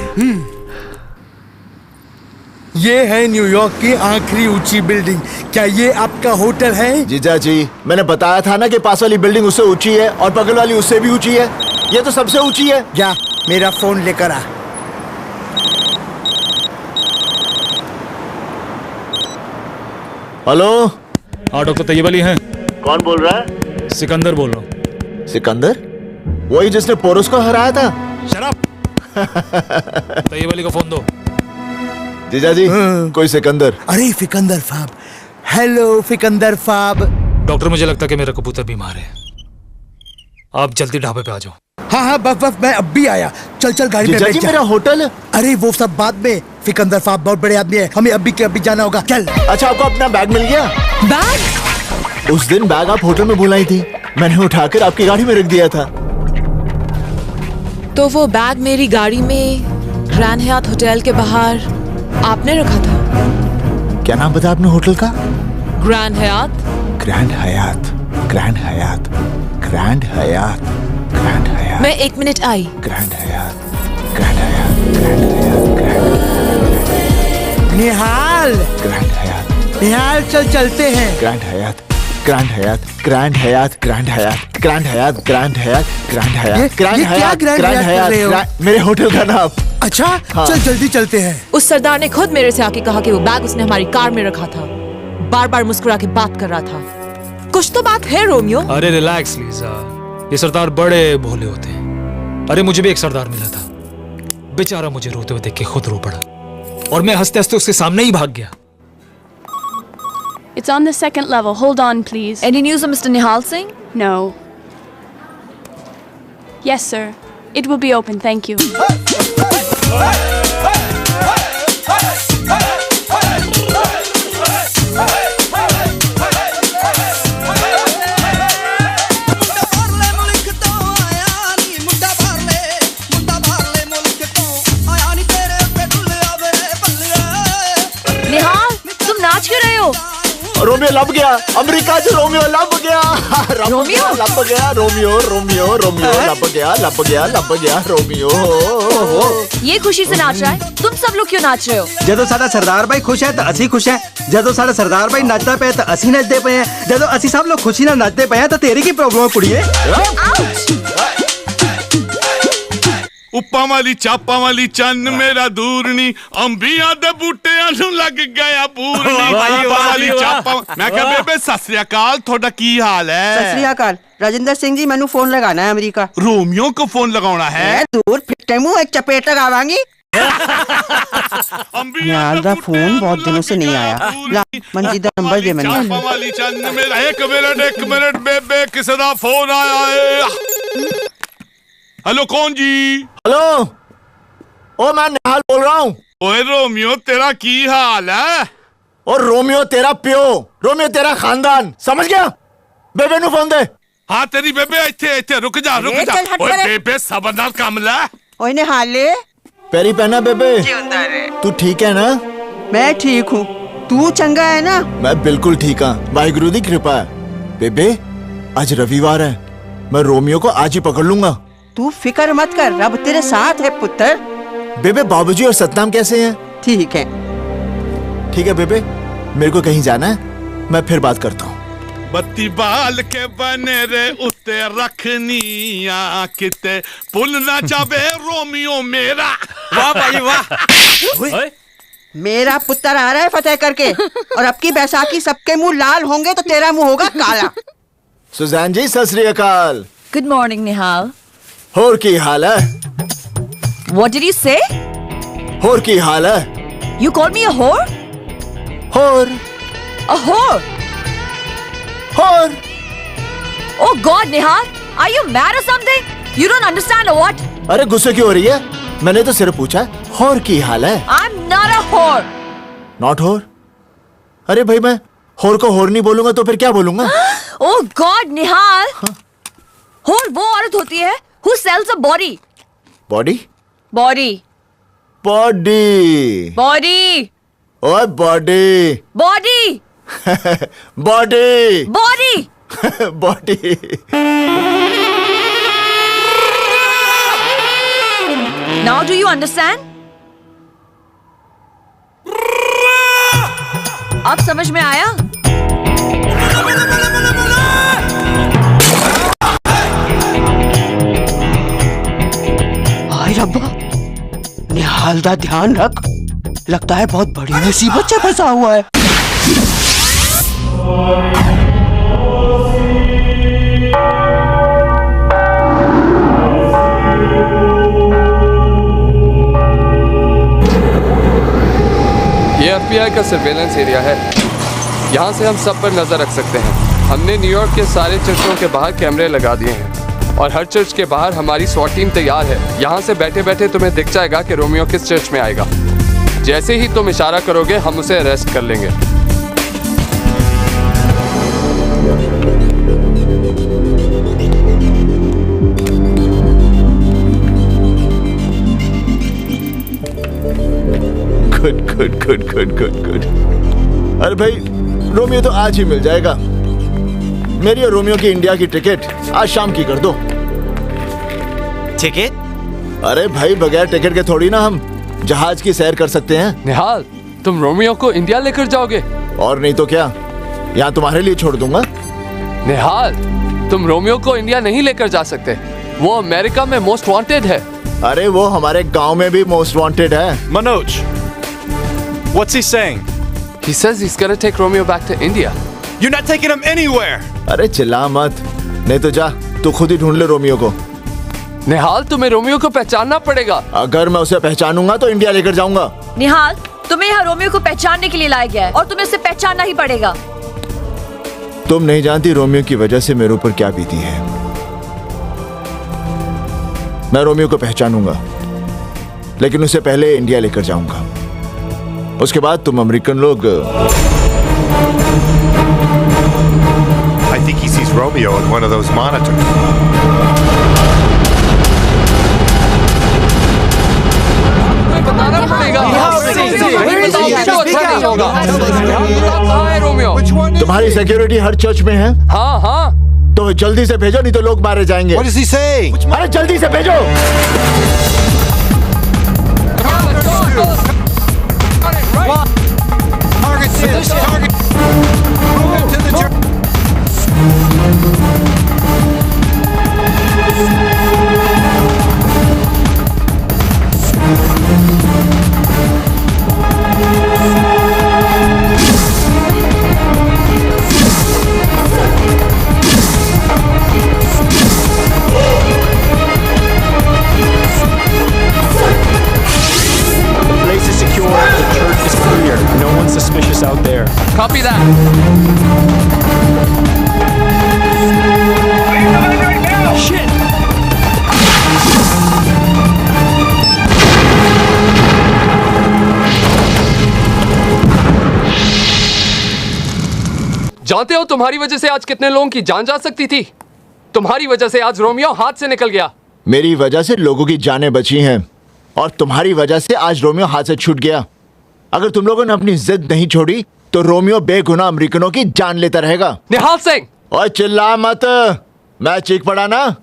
ये है न्यूयॉर्क की आखिरी ऊंची बिल्डिंग। क्या ये आपका होटल है? जीजा जी, मैंने बताया था ना कि पास वाली बिल्डिंग उससे ऊंची है और बगल वाली उससे भी ऊंची है। ये तो सबसे ऊंची है। जा मेरा फोन लेकर आ। हेलो। हाँ डॉक्टर तैयब अली हैं। कौन बोल रहा है? सिकंदर बोल रहा हूँ। सिकंदर? वही जिसने पोरस को हराया था? शराब। तैयब अली को फोन दो। जीजा जी, कोई सिकंदर। अरे फिकंदर साहब। हेलो फिकंदर साहब। डॉक्टर मुझे लगता है कि मेरा कबूतर बीमार है, आप जल्दी ढाबे पे आ जाओ। हाँ बस मैं अब भी आया। चल गाड़ी में बैठ जा। मेरा होटल। अरे वो सब बाद में। फिकंदर साहब बहुत बड़े आदमी है, हमें अभी के अभी जाना होगा। चल। अच्छा, आपको अपना बैग मिल गया? बैग? उस दिन बैग आप होटल में भुलाई थी, मैंने उठाकर आपकी गाड़ी में रख दिया था। तो वो बैग मेरी गाड़ी में ग्रैंड हयात होटल के बाहर आपने रखा था? क्या नाम बताया आपने होटल का? Grand Hyatt. Grand Hyatt, Grand Hyatt, Grand Hyatt, Grand Hyatt. मैं 1 मिनट आई। Grand Hyatt, Grand Hyatt, Grand Hyatt, Grand Nihal. Grand Hyatt, Nihal चलते हैं। Grand Hyatt, Grand Hyatt, Grand Hyatt, Grand Hyatt, Grand Hyatt, Grand Hyatt, Grand Hyatt, Grand Hyatt, Grand Hyatt, मेरे होटल का नाम। अच्छा हाँ। चल जल्दी चलते हैं। उस सरदार ने खुद मेरे से आके कहा कि वो बैग उसने हमारी कार में रखा था। बार बार मुस्कुरा के बात कर रहा था। कुछ तो बात है रोमियो। अरे रिलैक्स लीजा, ये सरदार बड़े भोले होते हैं। अरे मुझे भी एक सरदार मिला था, बेचारा मुझे रोते हुए देख के खुद रो पड़ा और मैं हंसते हंसते उसके सामने ही भाग गया। It's on the second level. Hold on, please. Any news of Mr. Nihal Singh? No. Yes, sir. It will be open. Thank you. निहाल, तुम नाच क्यों रहे हो? रोमियो लब गया, अमेरिका से रोमियो लब गया। रोमियो लब गया, रोमियो रोमियो रोमियो लब गया, लब गया, लब गया, रोमियो। ये खुशी से नाच रहा है, तुम सब लोग क्यों नाच रहे हो? जदों साडा सरदार भाई खुश है तो असी खुश है, जदों साडा सरदार भाई नचदा पे तो असी नचदे पे हैं, जदों असी सब लोग खुशी नाल नचदे पे हैं तो तेरी की प्रॉब्लम है कुड़िए? उप्पा वाली चापा वाली चन्न मेरा दूरनी, अंबियां दे बूटियां नूं लग गया पूरनी। उप्पा वाली चापा। मैं कहा बेबे सत श्री अकाल, थोड़ा की हाल है? सत श्री अकाल। राजेंद्र सिंह जी, मैनू फोन लगाना है अमेरिका। रोमियो को फोन लगाना है? दूर फिट्टे मुंह एक चपेट लगावांगी। निहाल दा फोन बहुत दिनों से नहीं आया। ला मंजीत दा नंबर दे मैनू। चापा वाली चन्न मेरा। एक मिनट बेबे, किसे दा फोन आया है? हेलो, कौन जी? हेलो, ओ मैं निहाल बोल रहा हूँ। ओए रोमियो, तेरा की हाल है? और रोमियो तेरा प्यो, रोमियो तेरा खानदान, समझ गया? बेबे नु फोन दे। हाँ तेरी बेबे इत्थे रुक जा। ओए बेबे सबर नाल काम ले। ओए निहाल पैरी पहना बेबे। तू ठीक है ना? मैं ठीक हूँ, तू चंगा है ना? मैं बिल्कुल ठीक हूँ, वाहिगुरु दी कृपा है। बेबे आज रविवार है, मैं रोमियो को आज ही पकड़ लूंगा। तू फिक्र मत कर, रब तेरे साथ है पुत्र। बेबे बाबूजी और सतनाम कैसे हैं? ठीक है। ठीक है बेबे, मेरे को कहीं जाना है, मैं फिर बात करता हूँ। बत्ती बाल के बने रे उत्ते रखनिया, किते पुल ना जावे रोमियो मेरा। वाह भाई वाह। मेरा पुत्र आ रहा है फतेह करके, और अब की बैसाखी सबके मुंह लाल होंगे तो तेरा मुंह होगा काला। सुजान जी सत श्री अकाल। Good morning, Nihal. होर की हाल है? What did you say? होर की हाल है? You called me a whore? होर। A whore? होर। Oh God, Nihal, are you mad or something? You don't understand or what? अरे गुस्से क्यों हो रही है? मैंने तो सिर्फ पूछा होर की हाल है। I'm not a whore. Not whore? अरे भाई मैं होर को होर नहीं बोलूंगा तो फिर क्या बोलूंगा? Oh God, Nihal. whore वो औरत होती है who sells a body. Body? Body. Body. Body. ओए body. Body. Body. Body. Body. Now do you understand? अब समझ में आया? हाय रब्बा, निहाल दा ध्यान रख, लगता है बहुत बड़ी मुसीबत से फंसा हुआ है। ये FBI का सर्वेलेंस एरिया है। यहाँ से हम सब पर नजर रख सकते हैं। हमने न्यूयॉर्क के सारे चर्चों के बाहर कैमरे लगा दिए हैं और हर चर्च के बाहर हमारी SWAT टीम तैयार है। यहाँ से बैठे बैठे तुम्हें दिख जाएगा कि रोमियो किस चर्च में आएगा। जैसे ही तुम इशारा करोगे हम उसे अरेस्ट कर लेंगे। Good good good good good good. अरे भाई, रोमियो तो आज ही मिल जाएगा। मेरी और रोमियो की इंडिया की टिकट आज शाम की कर दो। टिकट? अरे भाई, बगैर टिकट के थोड़ी ना हम जहाज की सैर कर सकते हैं। निहाल, तुम रोमियो को इंडिया लेकर जाओगे? और नहीं तो क्या, यहाँ तुम्हारे लिए छोड़ दूंगा। निहाल, तुम रोमियो को इंडिया नहीं लेकर जा सकते। वो अमेरिका में मोस्ट वांटेड है। अरे वो हमारे गांव में भी मोस्ट वांटेड है। Manoj, what's he saying? He says he's gonna take Romeo back to India. You're not taking him anywhere. अरे चिल्ला मत, नहीं तो जा तू खुद ही ढूंढ ले रोमियो को। निहाल, तुम्हें रोमियो को पहचानना पड़ेगा। अगर मैं उसे पहचानूंगा तो इंडिया लेकर जाऊंगा। निहाल, तुम्हें यहाँ रोमियो को पहचानने के लिए लाया गया है और तुम्हें उसे पहचानना ही पड़ेगा। तुम नहीं जानती रोमियो की वजह से मेरे ऊपर क्या बीती है। मैं रोमियो को पहचानूंगा, लेकिन उससे पहले इंडिया लेकर जाऊंगा। उसके बाद तुम अमेरिकन लोग। I think he sees Romeo in one of those monitors. बताना पड़ेगा। तुम्हारी सिक्योरिटी हर चर्च में है? हाँ हाँ। तो जल्दी से भेजो, नहीं तो लोग मारे जाएंगे। What does he say? अरे जल्दी से भेजो। Suspicious out there. Copy that. Shit. जानते हो तुम्हारी वजह से आज कितने लोगों की जान जा सकती थी? तुम्हारी वजह से आज रोमियो हाथ से निकल गया। मेरी वजह से लोगों की जानें बची हैं और तुम्हारी वजह से आज रोमियो हाथ से छूट गया। अगर तुम लोगों ने अपनी जिद नहीं छोड़ी तो रोमियो बेगुनाह अमेरिकनों की जान लेता रहेगा। निहाल सिंह! और चिल्ला मत, मैं चीख पड़ा ना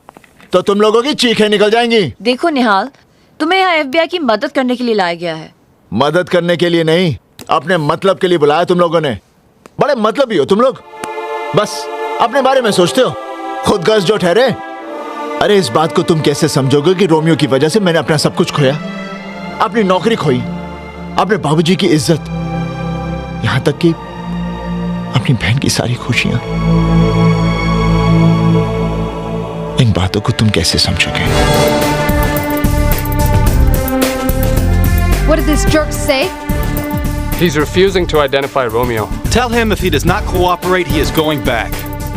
तो तुम लोगों की चीखें निकल जाएंगी। देखो निहाल, तुम्हें यहाँ FBI की मदद करने के लिए लाया गया है। मदद करने के लिए नहीं, अपने मतलब के लिए बुलाया तुम लोगों ने। बड़े मतलबी हो तुम लोग, बस अपने बारे में सोचते हो, खुदगर्ज जो ठहरे। अरे इस बात को तुम कैसे समझोगे कि रोमियो की वजह से मैंने अपना सब कुछ खोया, अपनी नौकरी खोई, अपने बाबूजी की इज्जत, यहां तक कि अपनी बहन की सारी खुशियां। इन बातों को तुम कैसे समझोगे? What did this jerk say? He's refusing to identify Romeo. Tell him if he does not cooperate, he is going back.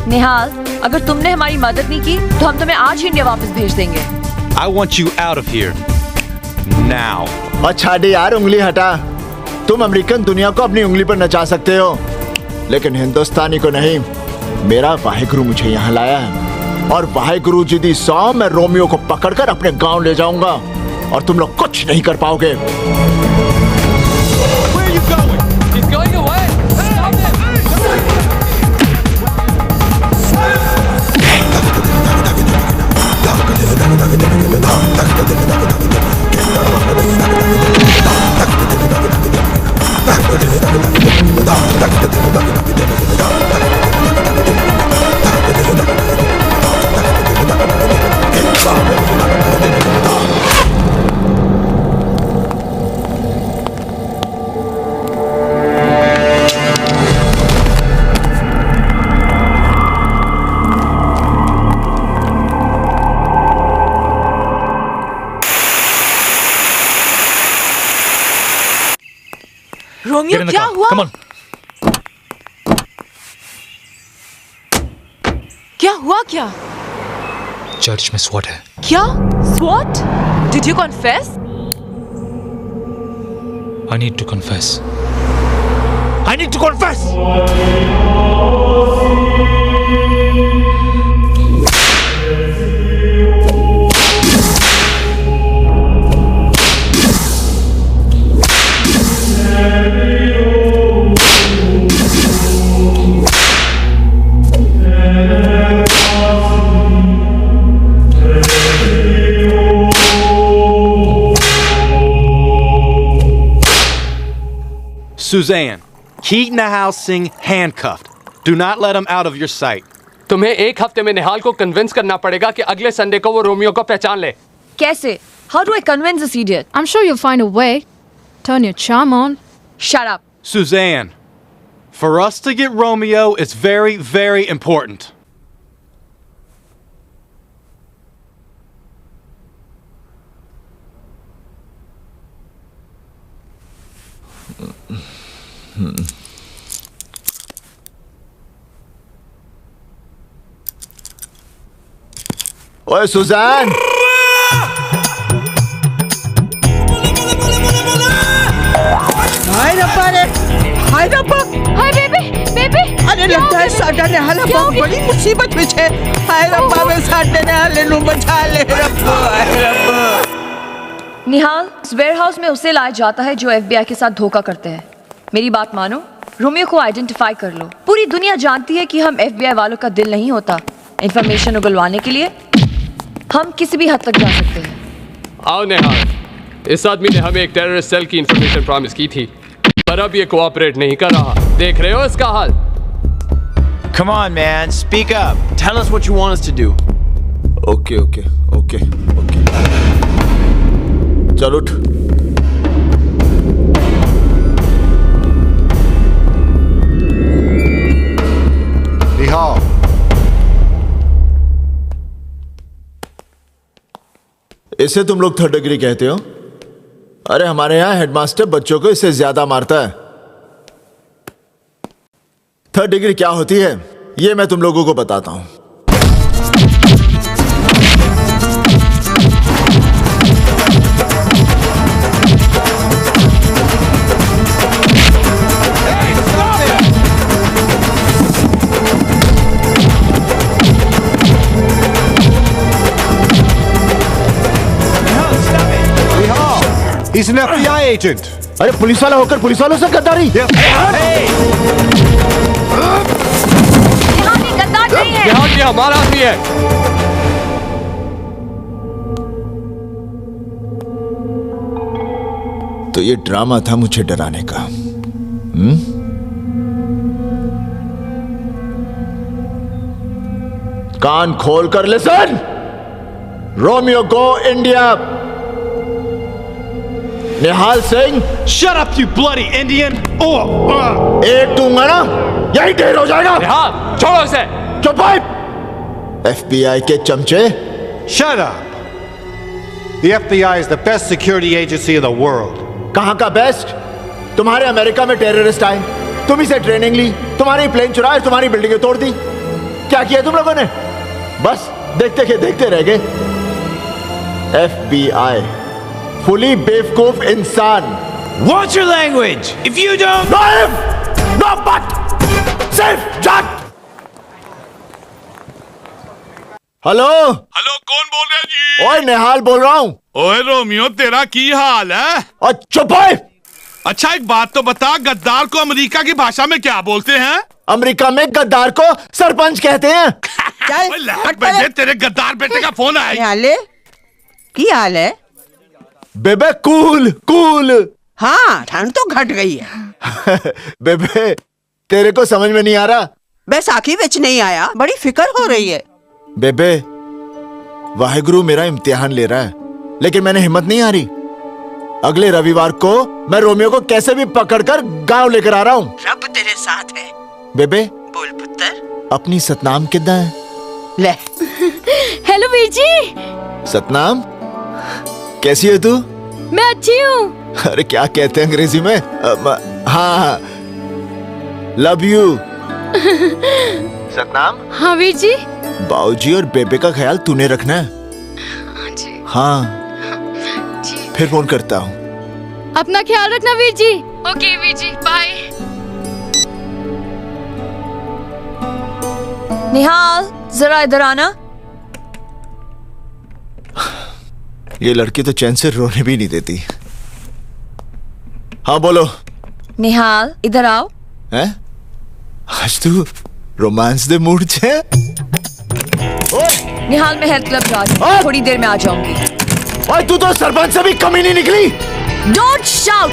निहाल, अगर तुमने हमारी मदद नहीं की तो हम तुम्हें आज ही इंडिया वापस भेज देंगे। I want you out of here now. अच्छा डी यार, उंगली हटा। तुम अमेरिकन दुनिया को अपनी उंगली पर नचा सकते हो, लेकिन हिंदुस्तानी को नहीं। मेरा वाहेगुरु मुझे यहाँ लाया है और वाहेगुरु जी दी सौ मैं रोमियो को पकड़कर अपने गांव ले जाऊंगा और तुम लोग कुछ नहीं कर पाओगे। He's going away. Stop him. Romeo क्या हुआ? Come on. क्या हुआ क्या? चर्च में स्वॉट है। क्या? SWAT? Did you confess? I need to confess. I need to confess. Suzanne, keep Nihal Singh handcuffed. Do not let him out of your sight. तुम्हें एक हफ्ते में निहाल को कन्विंस करना पड़ेगा कि अगले संडे को वो रोमियो को पहचान ले। कैसे? How do I convince this idiot? I'm sure you'll find a way. Turn your charm on. Shut up. Suzanne, for us to get Romeo, it's very, very important. ओए सुजान, हाय रब्बा रे, हाय रब्बा, हाय बेबी, बेबी। अरे लगता है साडा ने हाल बहुत बड़ी मुसीबत में है। हाय रब्बा में साडे ने हाल नु बचा ले रब्बा, हाय रब्बा। निहाल, इस वेयरहाउस में उसे लाया जाता है जो FBI के साथ धोखा करते हैं। मेरी बात मानो, रोमियो को आइडेंटिफाई कर लो। पूरी दुनिया जानती है कि हम FBI वालों का दिल नहीं होता। इंफॉर्मेशन उगलवाने के लिए हम किसी भी हद तक जा सकते हैं। आओ निहाल, इस आदमी ने हमें एक टेररिस्ट सेल की इंफॉर्मेशन प्रॉमिस की थी, पर अब ये कोऑपरेट नहीं कर रहा। देख रहे हो इसका हाल? Come on, man, speak up. Tell us what you want us to do. Okay. चल उठ। निहाल, इसे तुम लोग 3rd डिग्री कहते हो? अरे हमारे यहाँ हेडमास्टर बच्चों को इससे ज्यादा मारता है। 3rd डिग्री क्या होती है ये मैं तुम लोगों को बताता हूं। He's an FBI agent. अरे पुलिस वाला होकर पुलिस वालों से गद्दारी? निहाल ये गद्दार नहीं है। निहाल ये हमारा आदमी है। तो ये ड्रामा था मुझे डराने का। कान खोल कर लिसन। रोमियो को India. Nihal Singh. Shut up, you bloody Indian! एक दूंगा ना यही ढेर हो जाएगा। निहाल छोड़ो इसे। चुप है। FBI के चमचे। Shut up. The FBI is the best security agency in the world. कहां का बेस्ट? तुम्हारे अमेरिका में टेररिस्ट आए, तुम इसे ट्रेनिंग ली, तुम्हारी प्लेन चुराए, तुम्हारी बिल्डिंगें तोड़ दी। क्या किया तुम लोगों ने? बस देखते के देखते रह गए। FBI फुली बेवकूफ इंसान। Watch your language. If you don't, no if, no but, सिर्फ जट। हेलो कौन बोल रहा है जी? ओए निहाल बोल रहा हूँ। ओए रोमियो तेरा की हाल है? और चुप है। अच्छा एक बात तो बता, गद्दार को अमेरिका की भाषा में क्या बोलते हैं? अमेरिका में गद्दार को सरपंच कहते हैं। तेरे गद्दार बेटे का फोन आया। क्या हाल है? बेबे कूल कूल। हाँ ठंड तो घट गई है। बेबे तेरे को समझ में नहीं आ रहा? बैसाखी विच नहीं आया, बड़ी फिक्र हो रही है। बेबे वाहेगुरु मेरा इम्तिहान ले रहा है, लेकिन मैंने हिम्मत नहीं हारी। अगले रविवार को मैं रोमियो को कैसे भी पकड़कर गांव लेकर आ रहा हूँ। रब तेरे साथ है। बेबे बोल पुत्र। अपनी सतनाम कितना है? ले। हेलो वीर जी। सतनाम कैसी है तू? मैं अच्छी हूँ। अरे क्या कहते हैं अंग्रेजी में? हाँ, लव यू। सतनाम। हाँ वीर जी। बाऊजी और बेबे का ख्याल तूने रखना है। हाँ, फिर फोन करता हूँ। अपना ख्याल रखना वीर जी। Okay Veer ji, bye. निहाल, जरा इधर आना। ये लड़की तो चैन से रोने भी नहीं देती। हाँ बोलो। निहाल, इधर आओ। हैं? आज तू रोमांस दे मूड छे? निहाल, मैं हेल्थ क्लब जा रही हूँ, थोड़ी देर में आ जाऊंगी। ओए, तू तो सरपंच से भी कमी नहीं निकली। Don't shout.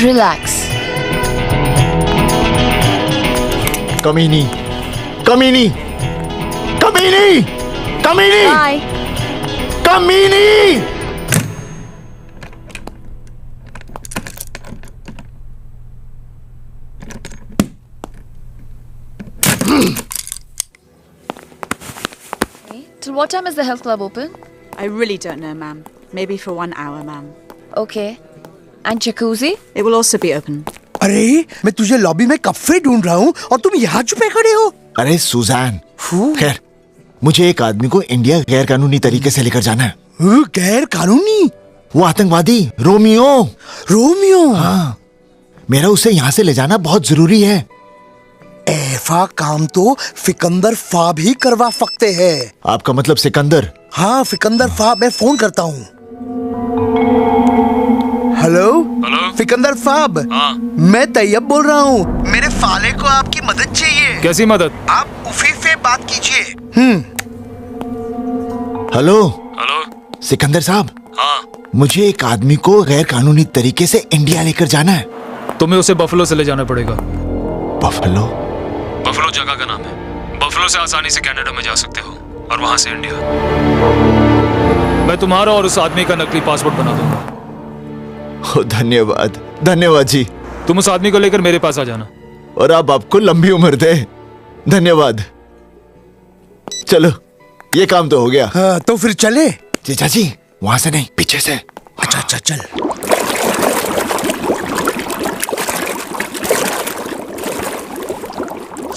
Relax. कमीनी, कमीनी, कमीनी, कमीनी, Bye. कमीनी। Till what time is the health club open? I really don't know, ma'am. Maybe for 1 hour, ma'am. Okay. And jacuzzi? It will also be open. अरे मैं तुझे लॉबी में कब से ढूंढ रहा हूँ और तुम यहाँ छुपे खड़े हो। अरे सुजान, खैर मुझे एक आदमी को इंडिया गैर कानूनी तरीके से लेकर जाना है। गैर कानूनी? वो आतंकवादी रोमियो। रोमियो? हाँ, मेरा उसे यहाँ से ले जाना बहुत जरूरी है। ऐसा काम तो फिकंदर फा भी करवा सकते हैं। आपका मतलब सिकंदर? हाँ, फिकंदर फा। मैं फोन करता हूँ। हेलो फिकंदर फाब। हाँ। मैं तैयब बोल रहा हूँ। मेरे फाले को आपकी मदद चाहिए। कैसी मदद? आप उफी से बात कीजिए। हेलो हेलो सिकंदर साहब। हाँ। मुझे एक आदमी को गैर कानूनी तरीके से इंडिया लेकर जाना है। तुम्हें उसे बफलो से ले जाना पड़ेगा। बफलो? बफलो जगह का नाम है। बफलो से आसानी से कनाडा में जा सकते हो और वहां से इंडिया। मैं तुम्हारा और उस आदमी का नकली पासपोर्ट बना दूंगा। धन्यवाद, धन्यवाद जी। तुम उस आदमी को लेकर मेरे पास आ जाना। और आप आपको लंबी उम्र दे। धन्यवाद। चलो, ये काम तो हो गया। हाँ, तो फिर चले। जीजा जी, वहां से नहीं, पीछे से। अच्छा अच्छा, चल।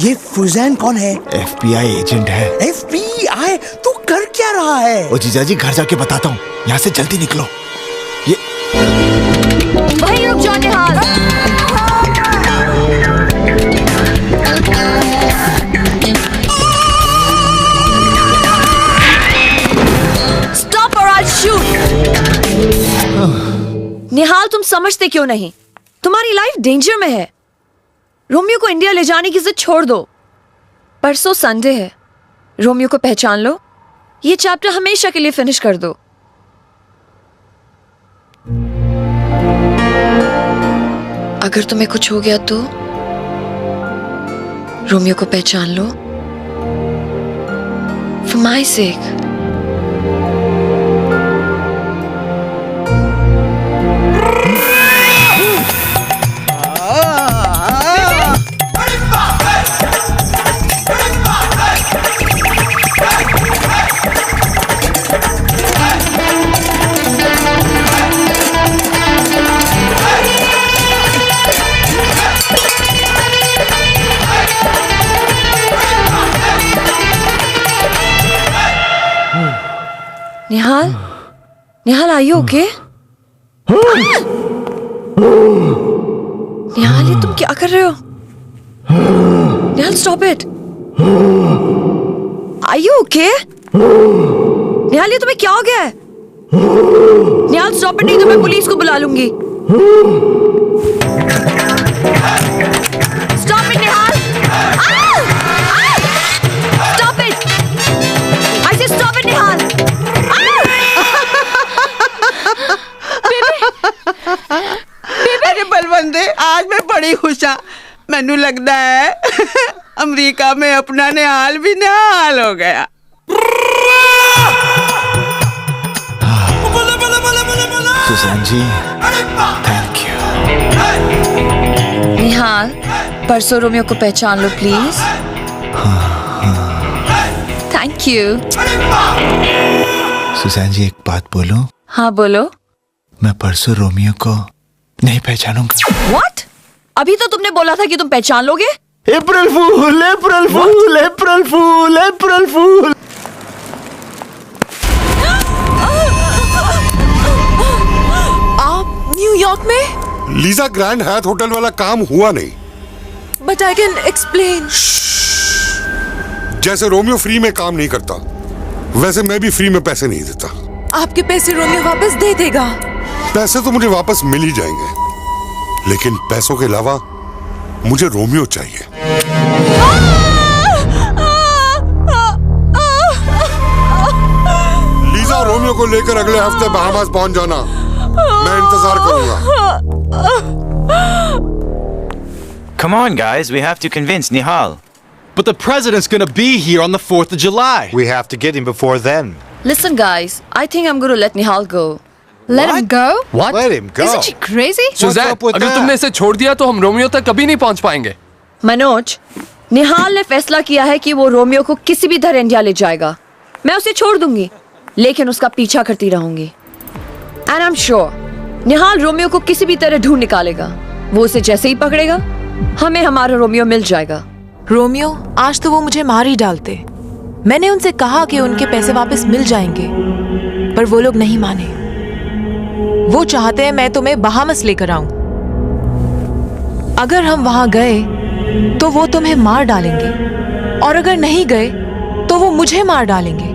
ये फुजैन कौन है? FBI एजेंट है। FBI? तू कर क्या रहा है? ओ जीजा जी, घर जाके बताता हूँ। यहाँ से जल्दी निकलो। ये वहीं रुक जाओ निहाल। Stop or I'll shoot. निहाल, तुम समझते क्यों नहीं? तुम्हारी लाइफ डेंजर में है। रोमियो को इंडिया ले जाने की जिद छोड़ दो। परसों संडे है। रोमियो को पहचान लो। ये चैप्टर हमेशा के लिए फिनिश कर दो। अगर तुम्हें कुछ हो गया तो रोमियो को पहचान लो। For my sake. Nihal, Nihal, are you okay? निहाल, ये तुम क्या कर रहे हो? निहाल, stop it. Are you okay? निहाल, ये तुम्हें क्या हो गया है? निहाल, stop it, नहीं तो मैं पुलिस को बुला लूंगी। Stop it, Nihal! Stop it! I said stop it, निहाल! अरे बलवंदे, आज मैं बड़ी खुश हाँ। मैनू लगता है अमेरिका में अपना निहाल भी निहाल हो गया। Susan ji, thank you. Nihal, परसों रोमियो को पहचान लो please. Thank you. Susan ji, एक बात बोलूं? हाँ बोलो। मैं परसों रोमियो को नहीं पहचानूंगा। What? अभी तो तुमने बोला था कि तुम पहचान लोगे। अप्रैल फूल, अप्रैल फूल, अप्रैल फूल, अप्रैल फूल। आप न्यूयॉर्क में? लीजा ग्रैंड हैथ होटल वाला काम हुआ नहीं। But I can explain. जैसे रोमियो फ्री में काम नहीं करता, वैसे मैं भी फ्री में पैसे नहीं देता। आपके पैसे रोमियो वापस दे देगा। पैसे तो मुझे वापस मिल ही जाएंगे, लेकिन पैसों के अलावा मुझे रोमियो चाहिए। लीजा, रोमियो को लेकर अगले हफ्ते बहामास पहुंच जाना। मैं इंतजार करूंगा। Come on, guys. We have to convince Nihal. But the president's gonna be here on the 4th of July. We have to get him before then. Listen, guys. I think I'm going to let Nihal go. Let him go? What? Let him go. Isn't she crazy? Suzanne, अगर तुमने इसे छोड़ दिया तो हम रोमियो तक कभी नहीं पहुंच पाएंगे। मनोज, निहाल ने फैसला किया है कि वो रोमियो को किसी भी तरह इंडिया ले जाएगा। मैं उसे छोड़ दूंगी, लेकिन उसका पीछा करती रहूंगी। And I'm sure, Nihal Romeo को किसी भी तरह ढूंढ निकालेगा। वो उसे जैसे ही पकड़ेगा, हमें हमारा रोमियो मिल जाएगा। रोमियो, आज तो वो मुझे मार ही डालते। मैंने उनसे कहा कि उनके पैसे वापस मिल जाएंगे, पर वो लोग नहीं माने। वो चाहते हैं मैं तुम्हें बहामस लेकर आऊं। अगर हम वहां गए तो वो तुम्हें मार डालेंगे, और अगर नहीं गए तो वो मुझे मार डालेंगे।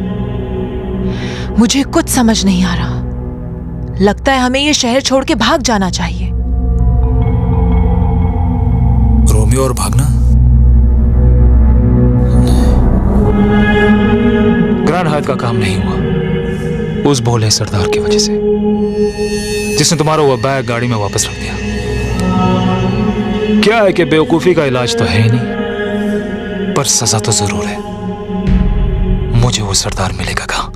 मुझे कुछ समझ नहीं आ रहा। लगता है हमें ये शहर छोड़ के भाग जाना चाहिए। रोमियो और भागना? ग्रैंड हायत का काम नहीं हुआ उस भोले सरदार की वजह से, जिसने तुम्हारा वो बैग गाड़ी में वापस रख दिया। क्या है कि बेवकूफी का इलाज तो है ही नहीं, पर सजा तो जरूर है। मुझे वो सरदार मिलेगा कहाँ?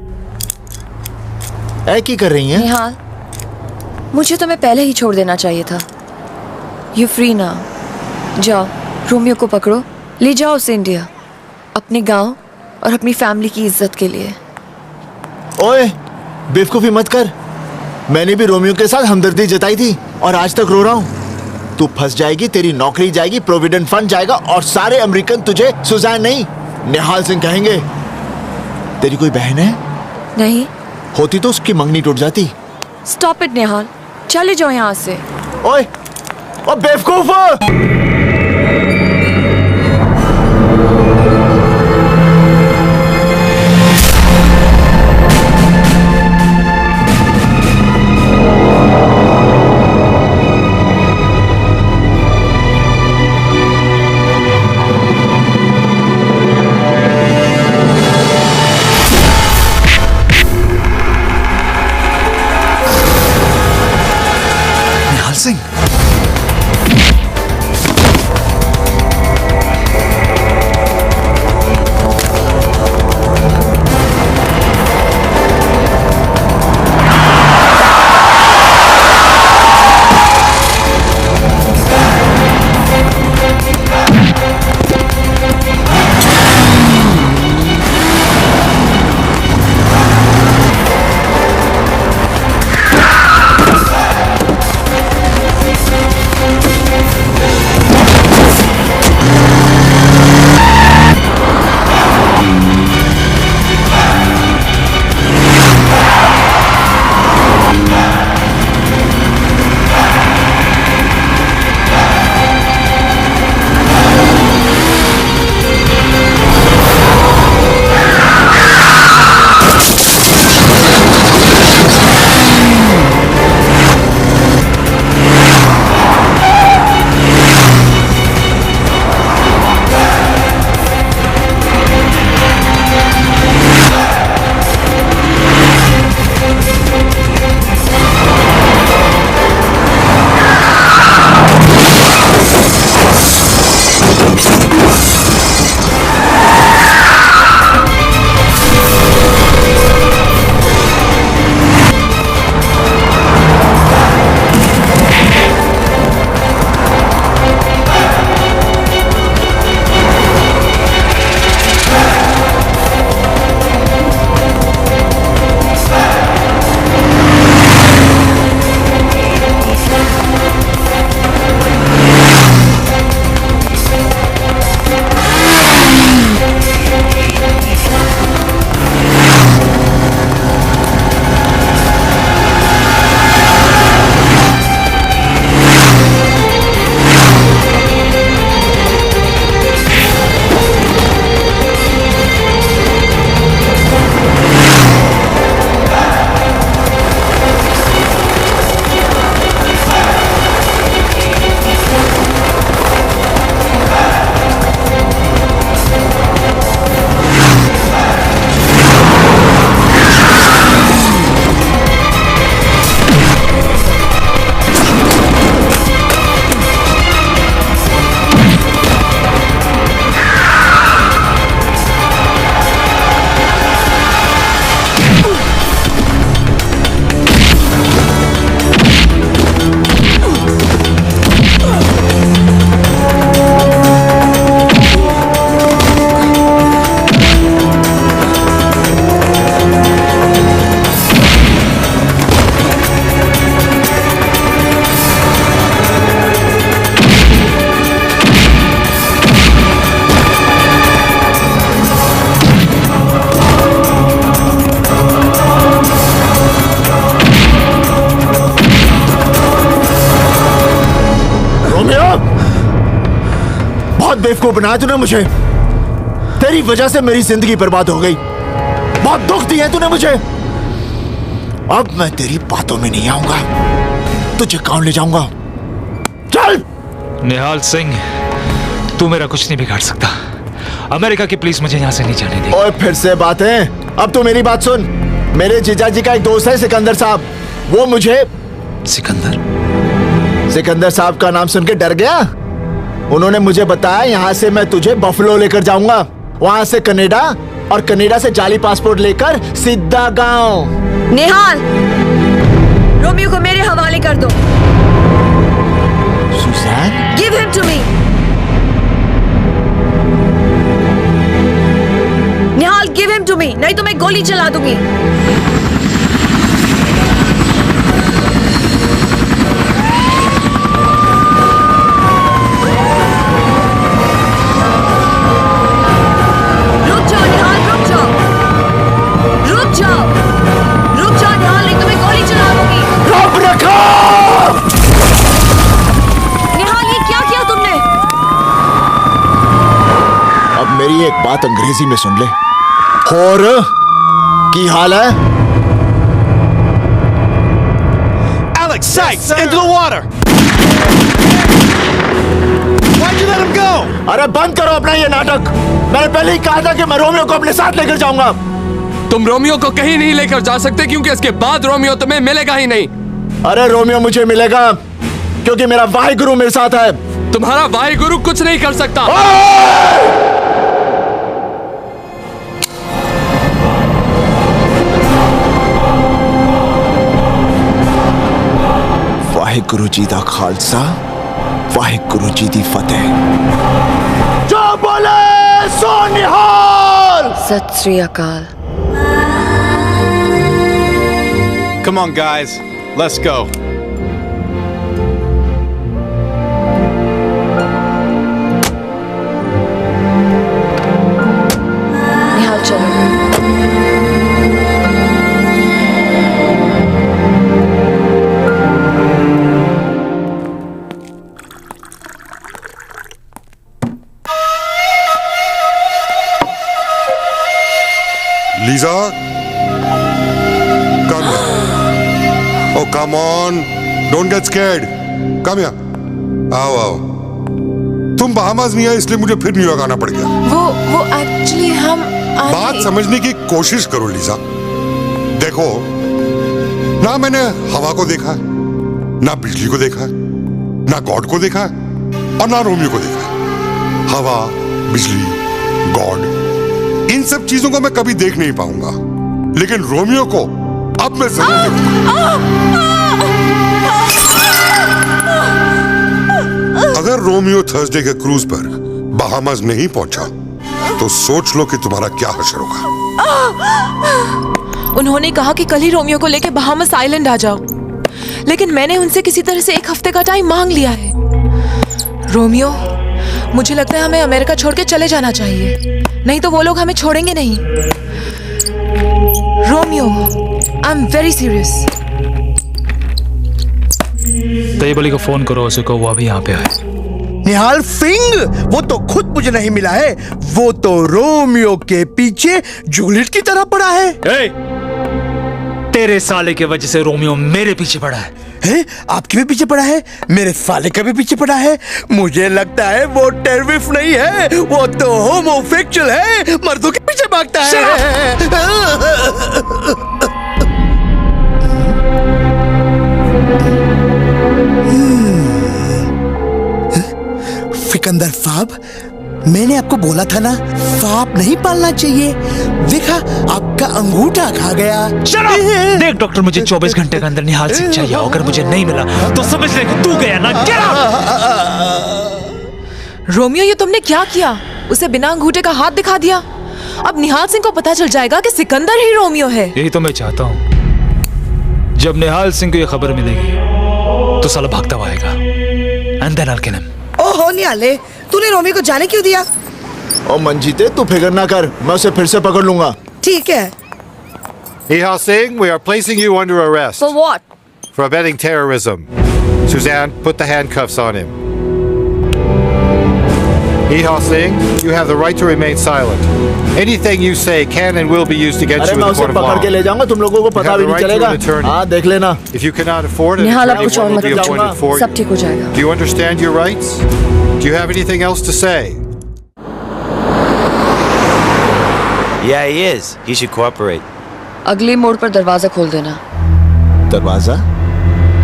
क्या कर रही हैं? निहाल, मुझे तुम्हें पहले ही छोड़ देना चाहिए था। यू फ्री ना। जाओ, रोमियो को पकड़ो, ले जाओ उसे इंडिया, अपने गांव और अपनी फैमिली की इज्जत के लिए। ओए, बेवकूफी मत कर। मैंने भी रोमियो के साथ हमदर्दी जताई थी और आज तक रो रहा हूँ। तू फंस जाएगी, तेरी नौकरी जाएगी, प्रोविडेंट फंड जाएगा और सारे अमेरिकन तुझे सुजैन नहीं, निहाल सिंह कहेंगे। तेरी कोई बहन है? नहीं। होती तो उसकी मंगनी टूट जाती। स्टॉप इट निहाल, चले जाओ यहाँ से। ओए, ओ बेवकूफ! बेवकूफ बनाया तूने मुझे। तेरी वजह से मेरी जिंदगी बर्बाद हो गई। बहुत दुख दिया है तूने मुझे। अब मैं तेरी बातों में नहीं आऊंगा, तुझे कौन ले जाऊंगा। चल। निहाल सिंह, तू मेरा कुछ नहीं बिगाड़ सकता। अमेरिका की पुलिस मुझे यहाँ से नहीं जाने देगी। और फिर से बातें। अब तू मेरी बात सुन। मेरे जीजा जी का एक दोस्त है सिकंदर साहब, वो मुझे सिकंदर साहब का नाम सुन के डर गया। उन्होंने मुझे बताया यहाँ से मैं तुझे बफलो लेकर जाऊंगा, वहां से कनाडा, और कनाडा से जाली पासपोर्ट लेकर सीधा गांव। निहाल, रोमियो को मेरे हवाले कर दो। Suzanne, give him to me. Nihal, give him to me, नहीं तो मैं गोली चला दूंगी। मेरी एक बात अंग्रेजी में सुन ले। और की हाल है? Alex, Sykes, into the water! Why'd you let him go? अरे बंद करो अपना ये नाटक। मैंने पहले ही कहा था कि मैं रोमियो को अपने साथ लेकर जाऊंगा। तुम रोमियो को कहीं नहीं लेकर जा सकते, क्योंकि इसके बाद रोमियो तुम्हें मिलेगा ही नहीं। अरे रोमियो मुझे मिलेगा, क्योंकि मेरा वाहिगुरु मेरे साथ है। तुम्हारा वाहिगुरु कुछ नहीं कर सकता। वाहिगुरु जी दा खालसा, वाहिगुरु जी दी फतेह। जो बोले सो निहाल। सत श्री अकाल। Come on, guys. Let's go. निहाल चलो। Lisa, come here. Oh, come on. Don't get scared. Come here. आओ। तुम बहामास नहीं आए इसलिए मुझे फिर न्यूयॉर्क आना पड़ गया। वो एक्चुअली हम बात समझने की कोशिश करो लीजा। देखो, ना मैंने हवा को देखा है, ना बिजली को देखा है, ना गॉड को देखा है, और ना रोमियो को देखा है। हवा, बिजली, गॉड, इन सब चीजों को मैं कभी देख नहीं पाऊंगा, लेकिन रोमियो को अब मैं जरूर देखूंगा। अगर रोमियो थर्सडे के क्रूज पर बहामास नहीं पहुंचा तो सोच लो कि तुम्हारा क्या हश्र होगा। उन्होंने कहा कि कल ही रोमियो को लेकर बहामास आइलैंड आ जाओ, लेकिन मैंने उनसे किसी तरह से 1 हफ्ते का टाइम मांग लिया है। रोमियो, मुझे लगता है हमें अमेरिका छोड़ के चले जाना चाहिए, नहीं तो वो लोग हमें छोड़ेंगे नहीं। Romeo, I am very serious. Tayyab को फोन करो, उसे को वो अभी यहाँ पे आए। निहाल सिंह, वो तो खुद मुझे नहीं मिला है, वो तो रोमियो के पीछे जूलियट की तरह पड़ा है। तेरे साले के वजह से रोमियो मेरे पीछे पड़ा है। आपके भी पीछे पड़ा है, मेरे साले का भी पीछे पड़ा है। मुझे लगता है वो टेररिस्ट नहीं है, वो तो होमोसेक्सुअल है, मर्दों के पीछे भागता है। सिकंदर साहब, मैंने आपको बोला था ना, सांप नहीं पालना चाहिए। देखा, आपका अंगूठा खा गया। देख डॉक्टर, मुझे 24 घंटे के अंदर निहाल सिंह चाहिए। अगर मुझे नहीं मिला तो समझ ले कि तू गया ना। रोमियो, ये तुमने क्या किया? उसे बिना अंगूठे का हाथ दिखा दिया। अब निहाल सिंह को पता चल जाएगा कि सिकंदर ही रोमियो है। यही तो मैं चाहता हूँ। जब निहाल सिंह को ये खबर मिलेगी तो साला भागता हुआ आएगा। And then I'll kill him. ओहो निहाले, तूने रोमियो को जाने क्यों दिया? ओ मंजीते, तू फिक्र ना कर, मैं उसे फिर से पकड़ लूंगा। ठीक है। Nihal Singh, we are placing you under arrest. For what? For abetting terrorism. Suzanne, put the handcuffs on him. Nihal Singh, you have the right to remain silent. Anything you say can and will be used against अरे you in मैं the उसे court of पकड़ के law. ले जाऊंगा, तुम लोगों को You पता have भी the नहीं right to चलेगा। an attorney. हाँ देख लेना। If you cannot afford it, Nihal, attorney अब कुछ और will मत be करो। appointed for सब you. ठीक हो जाएगा। Do you understand your rights? Do you have anything else to say? Yeah, he is. He should cooperate. अगले मोड़ पर दरवाजा खोल देना। दरवाजा?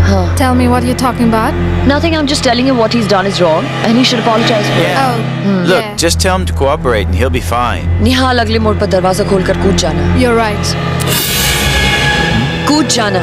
हाँ। Tell me what you're talking about. Nothing. I'm just telling him what he's done is wrong, and he should apologize for it. Look, just tell him to cooperate and he'll be fine. निहाल, अगले मोड़ पर दरवाजा खोलकर कूद जाना। You're right. कूद जाना।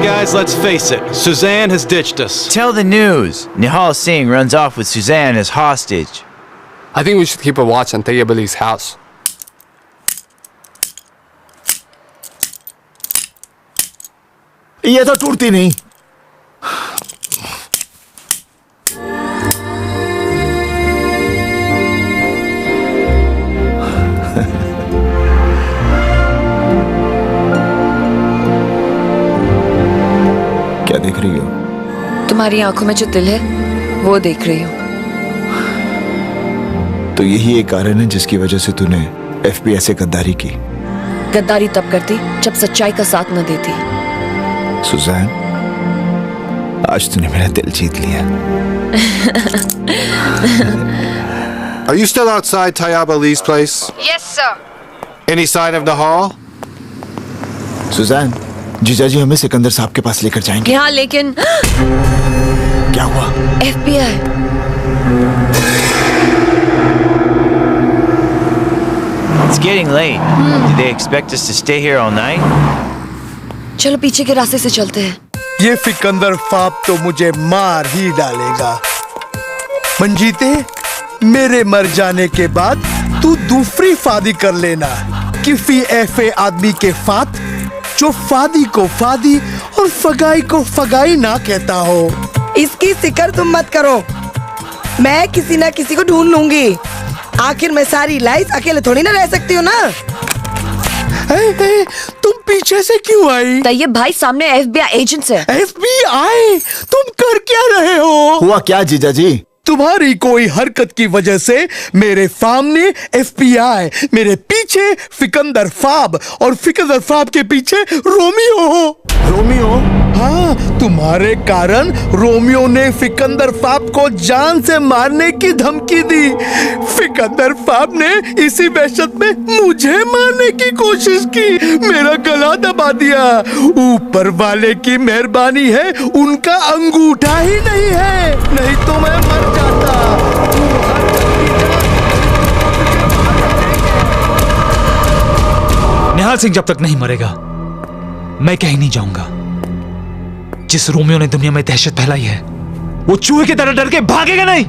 Guys, let's face it. Suzanne has ditched us. Tell the news. Nihal Singh runs off with Suzanne as hostage. I think we should keep a watch on Tayyib Ali's house. ये तो टूटती नहीं। क्या देख रही हो? तुम्हारी आंखों में जो दिल है वो देख रही हूँ। तो यही एक कारण है जिसकी वजह से तूने FBI से गद्दारी की। गद्दारी तब करती जब सच्चाई का साथ न देती। सुजैन, आज तूने मेरा दिल जीत लिया। Are you still outside Tayyib Ali's place? Yes, sir. Any sign of Nihal? Suzanne, जीजाजी हमें सिकंदर साहब के पास लेकर जाएंगे। यहाँ लेकिन क्या हुआ? FBI। It's getting late. Do they expect us to stay here all night? चलो पीछे के रास्ते से चलते हैं। ये सिकंदर फाप तो मुझे मार ही डालेगा। मंजीते, मेरे मर जाने के बाद तू दूसरी फादी कर लेना। किसी ऐसे आदमी के फात जो फादी को फादी और फगाई को फगाई ना कहता हो। इसकी फिक्र तुम मत करो, मैं किसी ना किसी को ढूंढ लूंगी। आखिर मैं सारी लाइफ अकेले थोड़ी ना रह सकती हूँ ना। तुम पीछे से क्यों आई? तैयब भाई सामने FBI एजेंट्स है। FBI? तुम कर क्या रहे हो? हुआ क्या जीजाजी? तुम्हारी कोई हरकत की वजह से मेरे सामने FBI, मेरे पीछे फिकंदर फाब और फिकंदर फाब के पीछे रोमियो हो। रोमियो? हाँ, तुम्हारे कारण रोमियो ने फिकंदर फाब को जान से मारने की धमकी दी। फिकंदर फाब ने इसी वहशत में मुझे मारने की कोशिश की, मेरा गला दबा दिया। ऊपर वाले की मेहरबानी है, उनका अंगूठा ही नहीं है, नहीं तो मैं मर जाता। निहाल सिंह जब तक नहीं मरेगा मैं कहीं नहीं जाऊंगा। जिस रोमियो ने दुनिया में दहशत फैलाई है वो चूहे की तरह डर के भागेगा नहीं।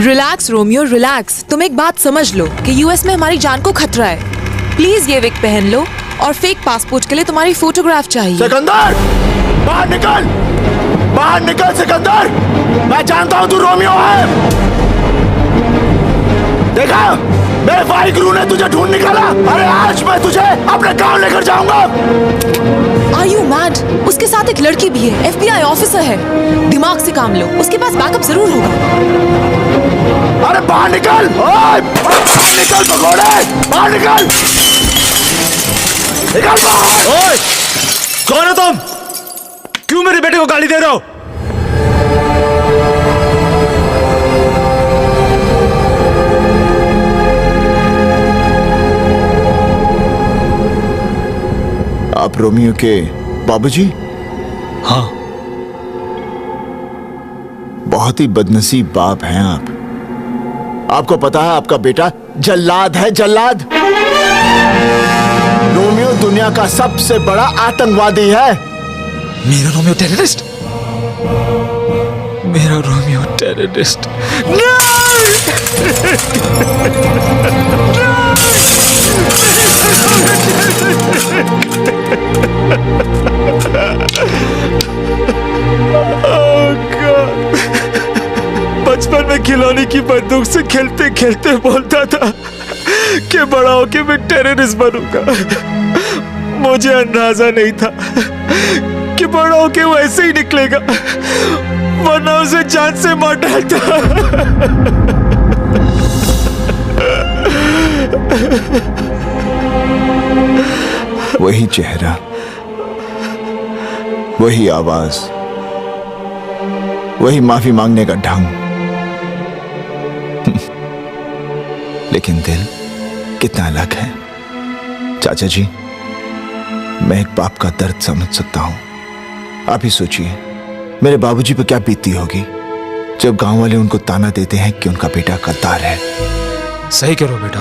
Relax Romeo, relax. तुम एक बात समझ लो कि यूएस में हमारी जान को खतरा है। प्लीज ये विग पहन लो और फेक पासपोर्ट के लिए तुम्हारी फोटोग्राफ चाहिए। सिकंदर, बाहर निकल, बाहर निकल सिकंदर। मैं जानता हूँ तू रोमियो है। देखा, मेरे भाई गुरु ने तुझे ढूंढ निकाला। अरे आज मैं तुझे अपने गांव लेकर जाऊंगा। Are you mad? उसके साथ एक लड़की भी है, FBI ऑफिसर है। दिमाग से काम लो, उसके पास बैकअप जरूर होगा। अरे बाहर निकल! ओए! बाहर निकल भगोड़े! बाहर निकल! निकल बाहर! ओए! कौन हो तुम? क्यों मेरे बेटे को गाली दे रहे हो? आप रोमियो के बाबूजी? हाँ। बहुत ही बदनसीब बाप हैं आप। आपको पता है आपका बेटा जल्लाद है, जल्लाद। रोमियो दुनिया का सबसे बड़ा आतंकवादी है। मेरा रोमियो टेररिस्ट? मेरा रोमियो टेररिस्ट? बचपन में खिलौने की बंदूक से खेलते खेलते बोलता था कि बड़ा होके मैं टेररिस्ट बनूंगा। मुझे अंदाजा नहीं था कि बड़ा होके वो ऐसे ही निकलेगा, वरना उसे जान से मार डालता। वही चेहरा, वही आवाज, वही माफी मांगने का ढंग, लेकिन दिल कितना अलग है। चाचा जी, मैं एक बाप का दर्द समझ सकता हूं। आप ही सोचिए मेरे बाबूजी पे क्या बीतती होगी जब गांव वाले उनको ताना देते हैं कि उनका बेटा गद्दार है। सही करो बेटा,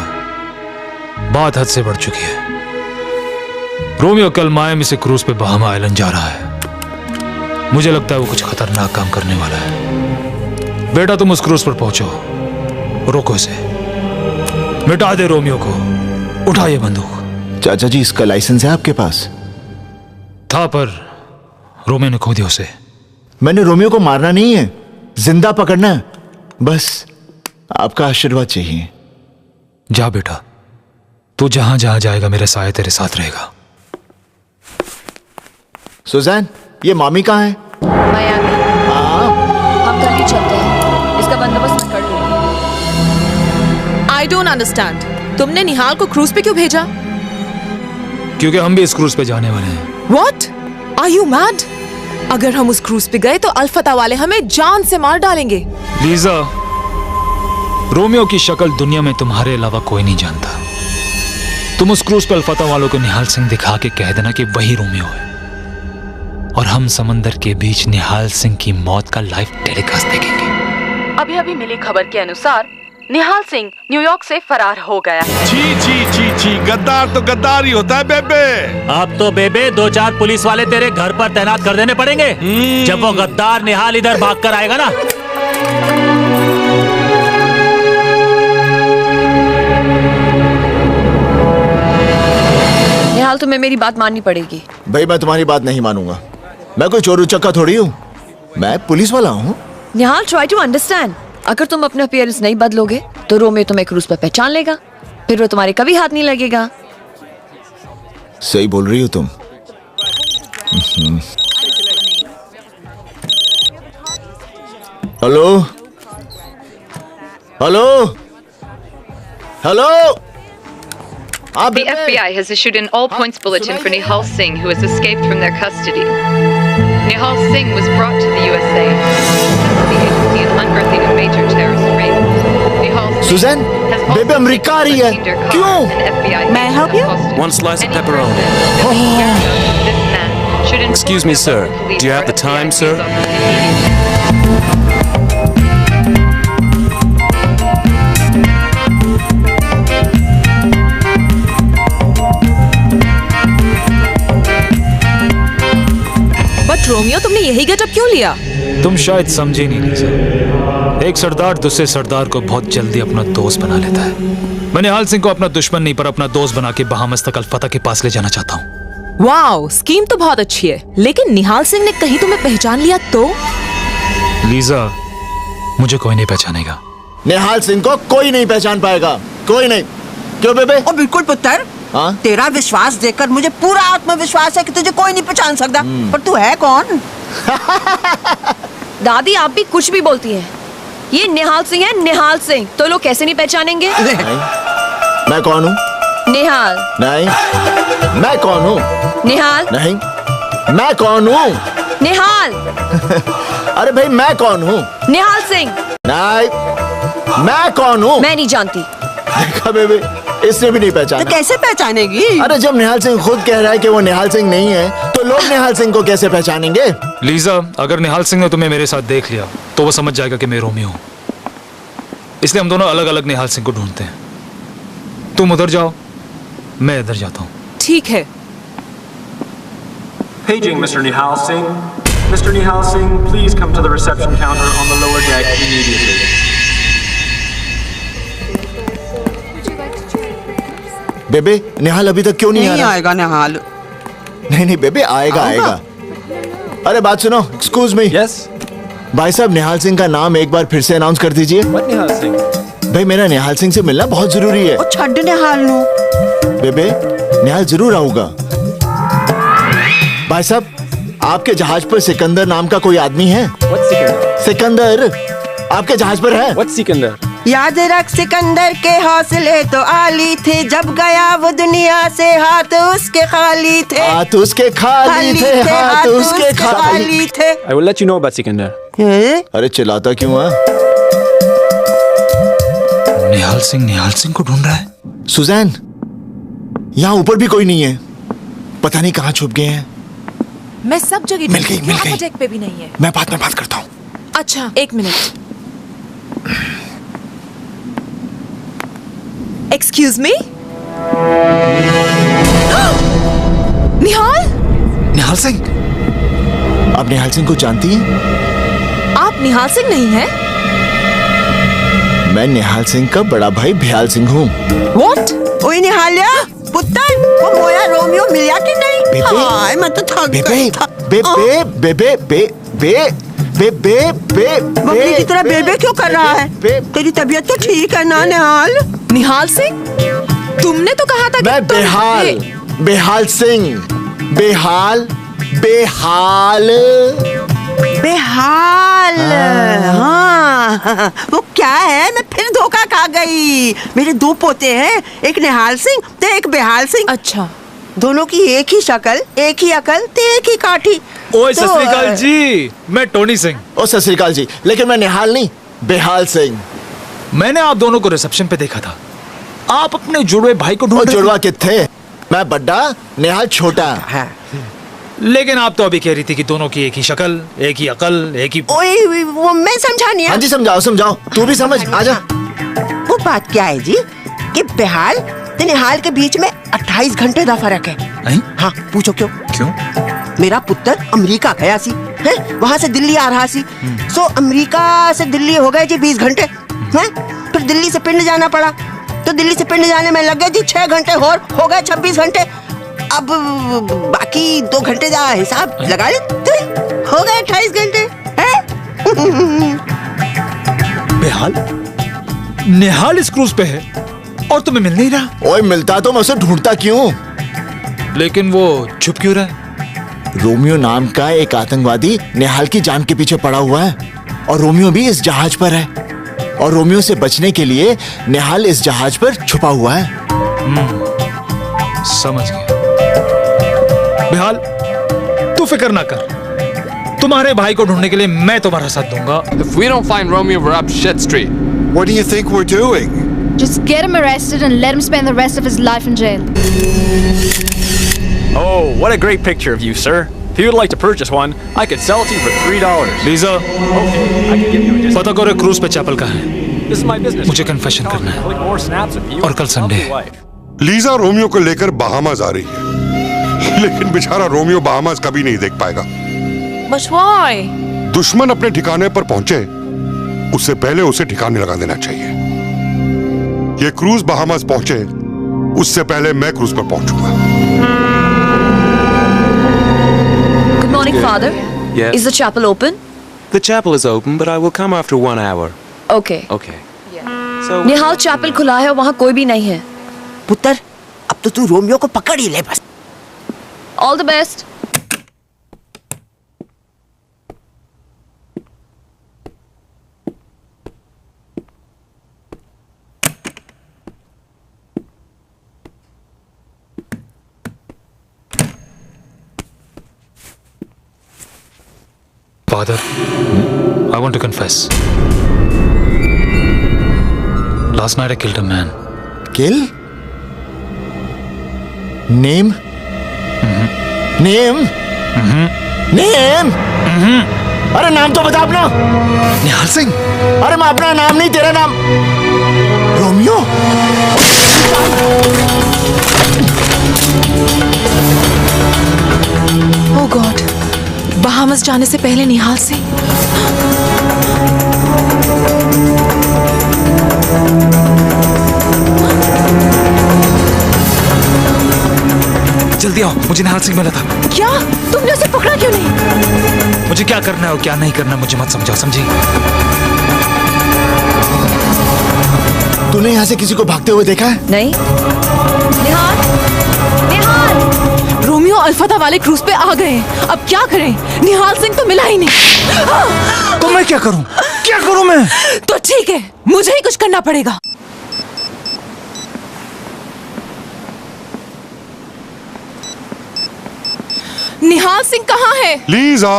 बात हद से बढ़ चुकी है। रोमियो कल मायामी से क्रूज पे बहामा आइलैंड जा रहा है। मुझे लगता है वो कुछ खतरनाक काम करने वाला है। बेटा तुम उस क्रूज पर पहुंचो, रोको इसे, मिटा दे रोमियो को, उठा ये बंदूक। चाचा जी, इसका लाइसेंस है आपके पास? था, पर रोमियो ने खो दिया उसे। मैंने रोमियो को मारना नहीं है, जिंदा पकड़ना है। बस आपका आशीर्वाद चाहिए। जा बेटा, तू जहां जहां जाएगा मेरे साये तेरे साथ रहेगा। सुजैन, ये मामी कहाँ है? मायामी। हम कल ही चलते हैं, इसका बंदोबस्त मैं कर लूंगी। I don't understand. तुमने निहाल को क्रूज पे क्यों भेजा? क्योंकि हम भी इस क्रूज पे जाने वाले हैं। What? Are you mad? अगर हम उस क्रूज पे गए तो अल्फता वाले हमें जान से मार डालेंगे। लीजा, रोमियो की शक्ल दुनिया में तुम्हारे अलावा कोई नहीं जानता। तुम उस क्रूज पे अल्फता वालों को निहाल सिंह दिखा के कह देना कि वही रोमियो है, और हम समंदर के बीच निहाल सिंह की मौत का लाइव टेलीकास्ट देखेंगे। अभी अभी मिली खबर के अनुसार निहाल सिंह न्यूयॉर्क से फरार हो गया है। छी छी छी छी, गद्दार तो गद्दार ही होता है बेबे। अब तो बेबे 2-4 पुलिस वाले तेरे घर पर तैनात कर देने पड़ेंगे जब वो गद्दार निहाल इधर भाग कर आएगा ना। निहाल, तुम्हें मेरी बात माननी पड़ेगी। भाई, मैं तुम्हारी बात नहीं मानूंगा। मैं कोई चोर उचक्का थोड़ी हूँ, मैं पुलिस वाला हूँ। निहाल, ट्राई टू अंडरस्टैंड। अगर तुम अपना अपीयरेंस नहीं बदलोगे तो रोमियो तुम्हें क्रूज पर पहचान लेगा, फिर वो तुम्हारे कभी हाथ नहीं लगेगा। सही बोल रही हो तुम। Hello hello hello. The FBI has issued an all-points bulletin for Nihal Singh, who has escaped from their custody. Nihal Singh was brought to the USA. The agency is unearthing a major terrorist ring. Nihal Singh Suzanne, बेबे अमेरिका आ रही है। क्यों? May I help you? One slice of pepperoni. Excuse me, sir. Do you have the time, sir? But Romeo, तुमने यही गेटअप क्यों लिया? तुम शायद समझे नहीं लीजा। एक सरदार दूसरे सरदार को बहुत जल्दी अपना दोस्त बना लेता है। मैं निहाल सिंह को अपना दुश्मन नहीं पर अपना दोस्त बना के बहामस तक अल्फता के पास ले जाना चाहता हूँ। वाओ, स्कीम तो बहुत अच्छी है, लेकिन निहाल सिंह ने कहीं तुम्हें पहचान लिया तो? लीजा, मुझे कोई नहीं पहचानेगा। निहाल सिंह को कोई नहीं पहचान पाएगा, कोई नहीं। क्यों बेबे? ओ बिल्कुल पुत्र, हाँ? तेरा विश्वास देखकर मुझे पूरा आत्मविश्वास है कि तुझे कोई नहीं पहचान सकता। पर तू है कौन? दादी आप भी कुछ भी बोलती हैं। ये निहाल सिंह है, निहाल सिंह। तो लोग कैसे नहीं पहचानेंगे? मैं कौन हूँ? निहाल। नहीं। मैं कौन हूँ? निहाल। नहीं। मैं कौन हूँ? निहाल। अरे भाई मैं कौन हूँ? निहाल सिंह। नहीं। मैं कौन हूँ? मैं नहीं जानती। देखा बेबे, इसने भी नहीं पहचाना। तो कैसे पहचानेगी? अरे जब निहाल सिंह खुद कह रहा है कि वो निहाल सिंह नहीं है, तो लोग निहाल सिंह को कैसे पहचानेंगे? लीजा, अगर निहाल सिंह ने तुम्हें मेरे साथ देख लिया तो वो समझ जाएगा कि मैं रोमियो हूँ। इसलिए हम दोनों अलग अलग निहाल सिंह को ढूंढते हैं। तुम उधर जाओ, मैं इधर जाता हूँ। ठीक है। Paging Mr. Nihal Singh. Mr. Nihal Singh, please come to the reception counter on the lower deck immediately. बेबे, निहाल अभी तक क्यों नहीं आ रहा? आएगा निहाल। नहीं बेबे, आएगा। अरे बात सुनो, एक्सक्यूज मी। यस भाई साहब, निहाल सिंह का नाम एक बार फिर से अनाउंस कर दीजिए। निहाल सिंह? भाई मेरा निहाल सिंह से मिलना बहुत जरूरी है। छड्ड निहाल नु। बेबे, निहाल जरूर आऊंगा। भाई साहब, आपके जहाज पर सिकंदर नाम का कोई आदमी है? सिकंदर आपके जहाज पर है? सिकंदर? याद रख सिकंदर के हौसले तो आली थे, जब गया वो दुनिया से हाथ उसके खाली थे। हाथ उसके खाली थे, हाथ उसके खाली थे। I will let you know about Sikandar. अरे चिल्लाता क्यों है? निहाल सिंह को ढूंढ रहा है। सुजैन, यहाँ ऊपर भी कोई नहीं है। पता नहीं कहाँ छुप गए हैं। मैं सब जगह मिल गई। डेक पे भी नहीं है। मैं बाद में बात करता हूँ। अच्छा, एक minute. Excuse me. Nihal Singh? आप निहाल सिंह को जानती हैं? आप निहाल सिंह नहीं हैं? मैं निहाल सिंह का बड़ा भाई भ्याल सिंह हूँ। What? ओए निहालिया, पुत्तर, वो मोया रोमियो मिला कि नहीं? हाय, मैं तो थक गई था। बकरी की तरह बेबे क्यों कर रहा है? तेरी तबीयत तो ठीक है ना निहाल? निहाल सिंह? तुमने तो कहा था मैं बेहाल सिंह। बेहाल। हाँ, वो क्या है? मैं फिर धोखा खा गई। मेरे दो पोते हैं, एक निहाल सिंह तो एक बेहाल सिंह। अच्छा, दोनों की एक ही शक्ल, एक ही अकल, एक ही काठी। ओए सत श्री अकाल जी, मैं टोनी सिंह। ओ सत श्री अकाल जी, लेकिन मैं निहाल नहीं, बेहाल सिंह। मैंने आप दोनों को रिसेप्शन पे देखा था। आप अपने जुड़वे भाई को ढूंढ रहे थे। जुड़वा कितने? मैं बड्डा, निहाल छोटा है। लेकिन आप तो अभी कह रही थी कि दोनों की एक ही शक्ल, एक ही अकल, एक ही। ओए, वो मैं समझा नहीं। हाँ जी, समझाओ। तू भी समझ, आजा। वो बात क्या है जी कि बेहाल तो निहाल के बीच में 28 घंटे का फर्क है। हाँ, पूछो क्यों? मेरा पुत्र अमेरिका गया सी है, वहाँ से दिल्ली आ रहा सी। सो अमेरिका से दिल्ली हो गए जी 20 घंटे हैं। फिर दिल्ली से पिंड जाना पड़ा, तो दिल्ली से पिंड जाने में लग गए जी 6 घंटे और हो गए 26 घंटे। अब बाकी 2 घंटे का हिसाब लगा ले, हो गए 28 घंटे हैं। बेहाल, निहाल इस क्रूज पे है और तुम्हें मिल नहीं रहा। ओए, मिलता तो मैं उसे ढूंढता क्यों? लेकिन वो छुप क्यों रहा है? रोमियो नाम का एक आतंकवादी निहाल की जान के पीछे पड़ा हुआ है, और रोमियो भी इस जहाज पर है, और रोमियो से बचने के लिए निहाल इस जहाज पर छुपा हुआ है। समझ गया। बेहाल, तू फिक्र ना कर, तुम्हारे भाई को ढूंढने के लिए मैं तुम्हारा साथ दूंगा। If we don't find Romeo, we're up shit street. What do you think we're doing? Just get him arrested and let him spend the rest of his life in jail. Oh, what a great picture of you, sir. If you would like to purchase one, I could sell it to you for $3. Lisa, Okay, I can give you a discount. पता करो क्रूज पे चैपल कहाँ है? This is my business. मुझे कन्फेशन करना है। Click more snaps of you और कल and संडे healthy है। life. लीजा रोमियो को लेकर बहामास आ रही है, लेकिन बेचारा रोमियो बहामास कभी नहीं देख पाएगा। But why? दुश्मन अपने ठिकाने पर पहुंचे, उससे पहले उसे ठिकाने लगा देना चाहिए। ये क्रूज बहामास पहुंचे, उससे पहले मैं क्रूज पर पहुंचूंगा। Good morning, Father. Yes. Is the chapel open? The chapel is open, but I will come after 1 hour. Okay. Okay. So Nihal chapel खुला है और वहाँ कोई भी नहीं है। पुत्र, अब अब तो तू रोमियो को पकड़ ही ले बस। All the best. Father, I want to confess. Last night I killed a man. Kill? Name? Name? Name? अरे नाम तो बता अपना। निहाल सिंह। अरे मैं अपना नाम नहीं, तेरा नाम। रोमियो? ओह गॉड, बहामस जाने से पहले निहाल सिंह। जल्दी आओ, मुझे निहाल सिंह मिला था। क्या? तुमने उसे पकड़ा क्यों नहीं? मुझे क्या करना है और क्या नहीं करना मुझे मत समझाओ, समझी? तूने यहाँ से किसी को भागते हुए देखा है? नहीं। निहाल, निहाल। रोमियो अल्फाता वाले क्रूज पे आ गए हैं। अब क्या करें? निहाल सिंह तो मिला ही नहीं। तो मैं क्या करूं? क्या करूं मैं? तो ठीक है, मुझे ही कुछ करना पड़ेगा। निहाल सिंह कहाँ है? Lisa,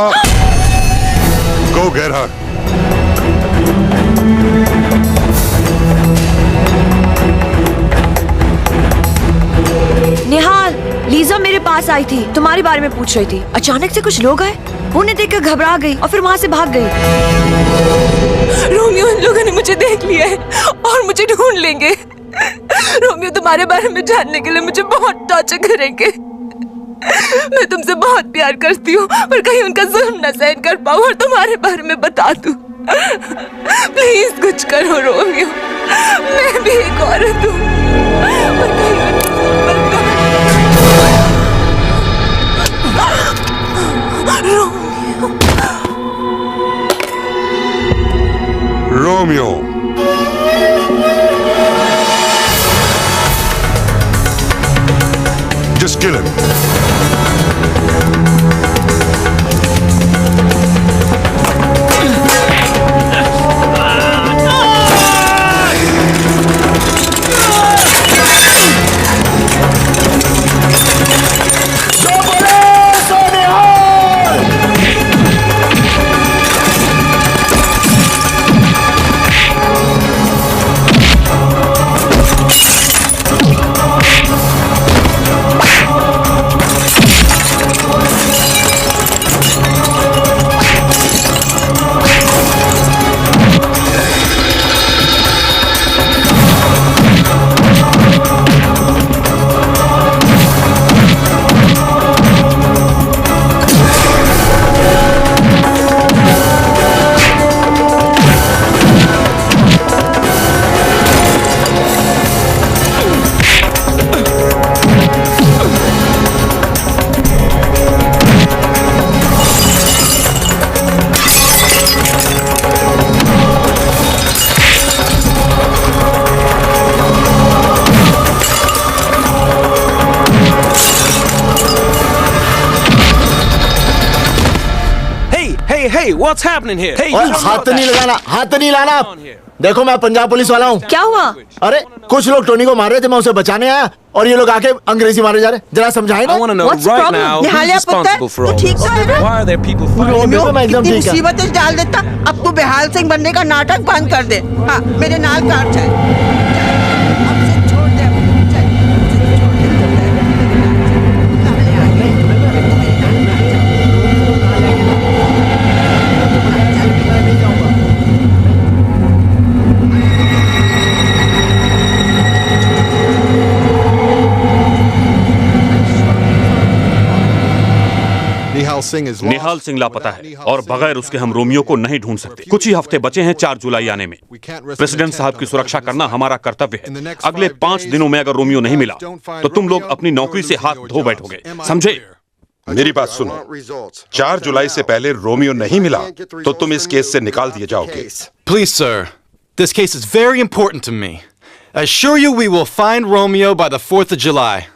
go get her. निहाल, लीजा मेरे पास आई थी, तुम्हारे बारे में पूछ रही थी। अचानक से कुछ लोग आए, उन्हें देखकर घबरा गई और फिर वहाँ से भाग गई। रोमियो, इन लोगों ने मुझे देख लिया है और मुझे ढूंढ लेंगे। रोमियो तुम्हारे बारे में जानने के लिए मुझे बहुत टॉर्चर करेंगे। मैं तुमसे बहुत प्यार करती हूँ, पर कहीं उनका जुल्म न सहन कर पाऊँ और तुम्हारे बारे में बता दूँ। प्लीज कुछ करो रोमियो, मैं भी एक औरत हूँ, पर कहीं Romeo. Just kill him. Hey, what's happening here? Hey, हाथ नहीं लगाना, हाथ नहीं लाना। देखो मैं पंजाब पुलिस वाला हूँ। क्या हुआ? अरे कुछ लोग टोनी को मार रहे थे, मैं उसे बचाने आया और ये लोग आके अंग्रेजी मारे जा रहे। जरा समझाए ना। I want to know right now who's responsible for all this. Why are there people fighting? कितनी मुसीबतें डाल देता। अब तू बेहाल सिंह बनने का नाटक बंद कर दे। हाँ, मेरे नाल कार चल। निहाल सिंह लापता है और बगैर उसके हम रोमियो को नहीं ढूंढ सकते। कुछ ही हफ्ते बचे हैं 4 जुलाई आने में। प्रेसिडेंट साहब की सुरक्षा करना हमारा कर्तव्य है। अगले 5 दिनों में अगर रोमियो नहीं मिला तो तुम लोग अपनी नौकरी से हाथ धो बैठोगे, समझे? मेरी बात सुनो, 4 जुलाई से पहले रोमियो नहीं मिला तो तुम इस केस से निकाल दिए जाओगे। Please, sir. This case is very important to me. assure you we will find Romeo by the 4th of July.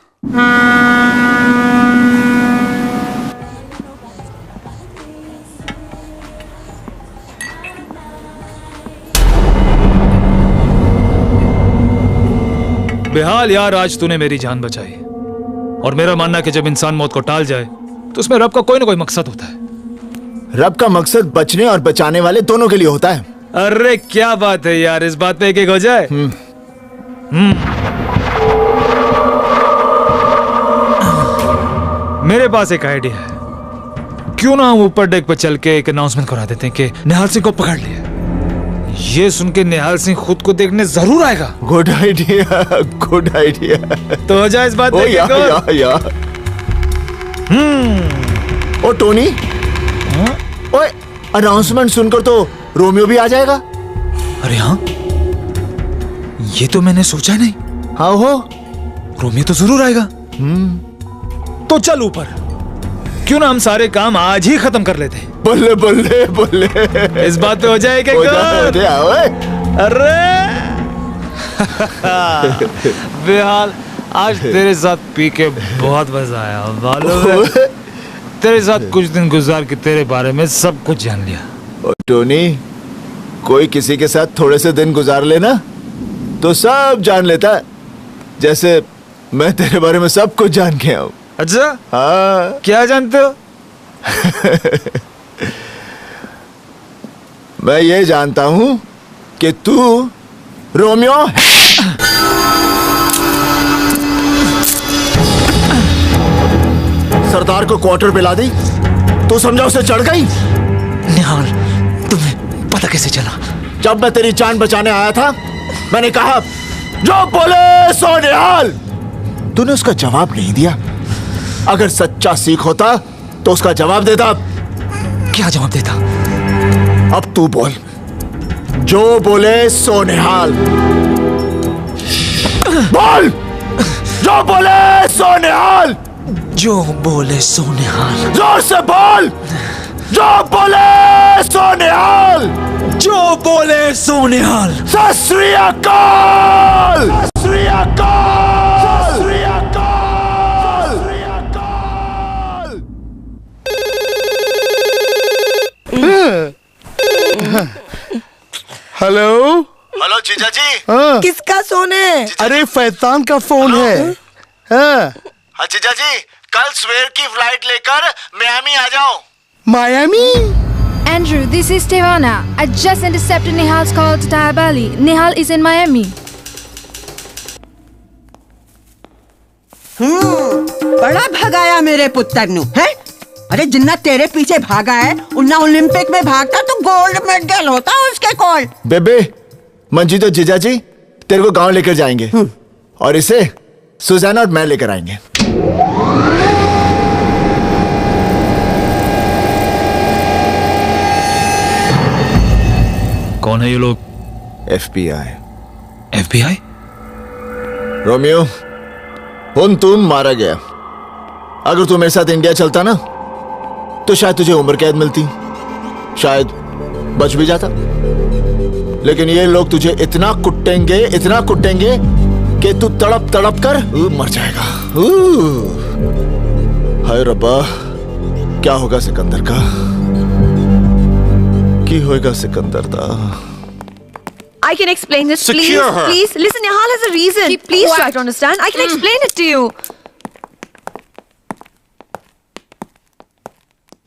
बेहाल यार, आज तूने मेरी जान बचाई। और मेरा मानना है कि जब इंसान मौत को टाल जाए तो उसमें रब का कोई ना कोई मकसद होता है। रब का मकसद बचने और बचाने वाले दोनों के लिए होता है। अरे क्या बात है यार, इस बात पे एक हो जाए। मेरे पास एक आइडिया है, क्यों ना हम ऊपर डेक पर चल के एक अनाउंसमेंट करा देते हैं कि निहाल सिंह को पकड़ लिया। ये सुन के निहाल सिंह खुद को देखने जरूर आएगा। Good idea, good idea. तो हो जाए इस बात पे। या। ओ टोनी, ओए अनाउंसमेंट सुनकर तो रोमियो भी आ जाएगा। अरे हाँ, ये तो मैंने सोचा नहीं। हाँ हो, रोमियो तो जरूर आएगा। तो चल ऊपर, क्यों ना हम सारे काम आज ही खत्म कर लेते हैं। बल्ले बल्ले बल्ले, इस बात पे हो जाए क्या? अरे बेहाल, आज तेरे साथ पी के बहुत मजा आया। मालूम है, तेरे साथ कुछ दिन गुजार के तेरे बारे में सब कुछ जान लिया। ओ टोनी, कोई किसी के साथ थोड़े से दिन गुजार लेना तो सब जान लेता है। जैसे मैं तेरे बारे में सब कुछ जान गया हूँ। अच्छा? हाँ। क्या जानते हो? मैं ये जानता हूं कि तू रोमियो है। सरदार को क्वार्टर पे ला दी, तू समझा उसे चढ़ गई। निहाल, तुम्हें पता कैसे चला? जब मैं तेरी जान बचाने आया था, मैंने कहा जो बोले सो निहाल। तूने उसका जवाब नहीं दिया। अगर सच्चा सीख होता तो उसका जवाब देता। क्या जवाब देता? अब तू बोल, जो बोले सो निहाल। बोल, जो बोले सो निहाल। जो बोले सो निहाल। जोर से बोल, जो बोले सो निहाल। जो बोले सो निहाल। सत श्री अकाल। सत श्री अकाल। सत श्री अकाल। हेलो हेलो जीजा जी। हाँ। किसका सोने? अरे फैतान का फोन है। हाँ जीजा जी, कल सवेर की फ्लाइट लेकर मियामी आ जाओ। Miami? Andrew, this is Tehana. I just intercepted Nihal's call to Taya Bali. Nihal is in Miami. बड़ा भगाया मेरे पुत्र नु है। अरे जिन्ना तेरे पीछे भागा है, उन्ना ओलंपिक में भागता तो गोल्ड मेडल होता उसके कॉल। बेबे, मंजीत और जीजा जी तेरे को गांव लेकर जाएंगे और इसे सुजाना और मैं लेकर आएंगे। कौन है ये लोग? FBI। FBI? रोमियो, हुन तुम मारा गया। अगर तू मेरे साथ इंडिया चलता ना तो शायद तुझे उम्र कैद मिलती, शायद बच भी जाता। लेकिन ये लोग तुझे इतना कुटेंगे कि तू तड़प तड़प कर मर जाएगा। हाय रब्बा, क्या होगा सिकंदर का? की होएगा सिकंदर दा? I can explain this, please. Secure her. Please, listen, Nihal has a reason. Please try to understand. I can explain it to you.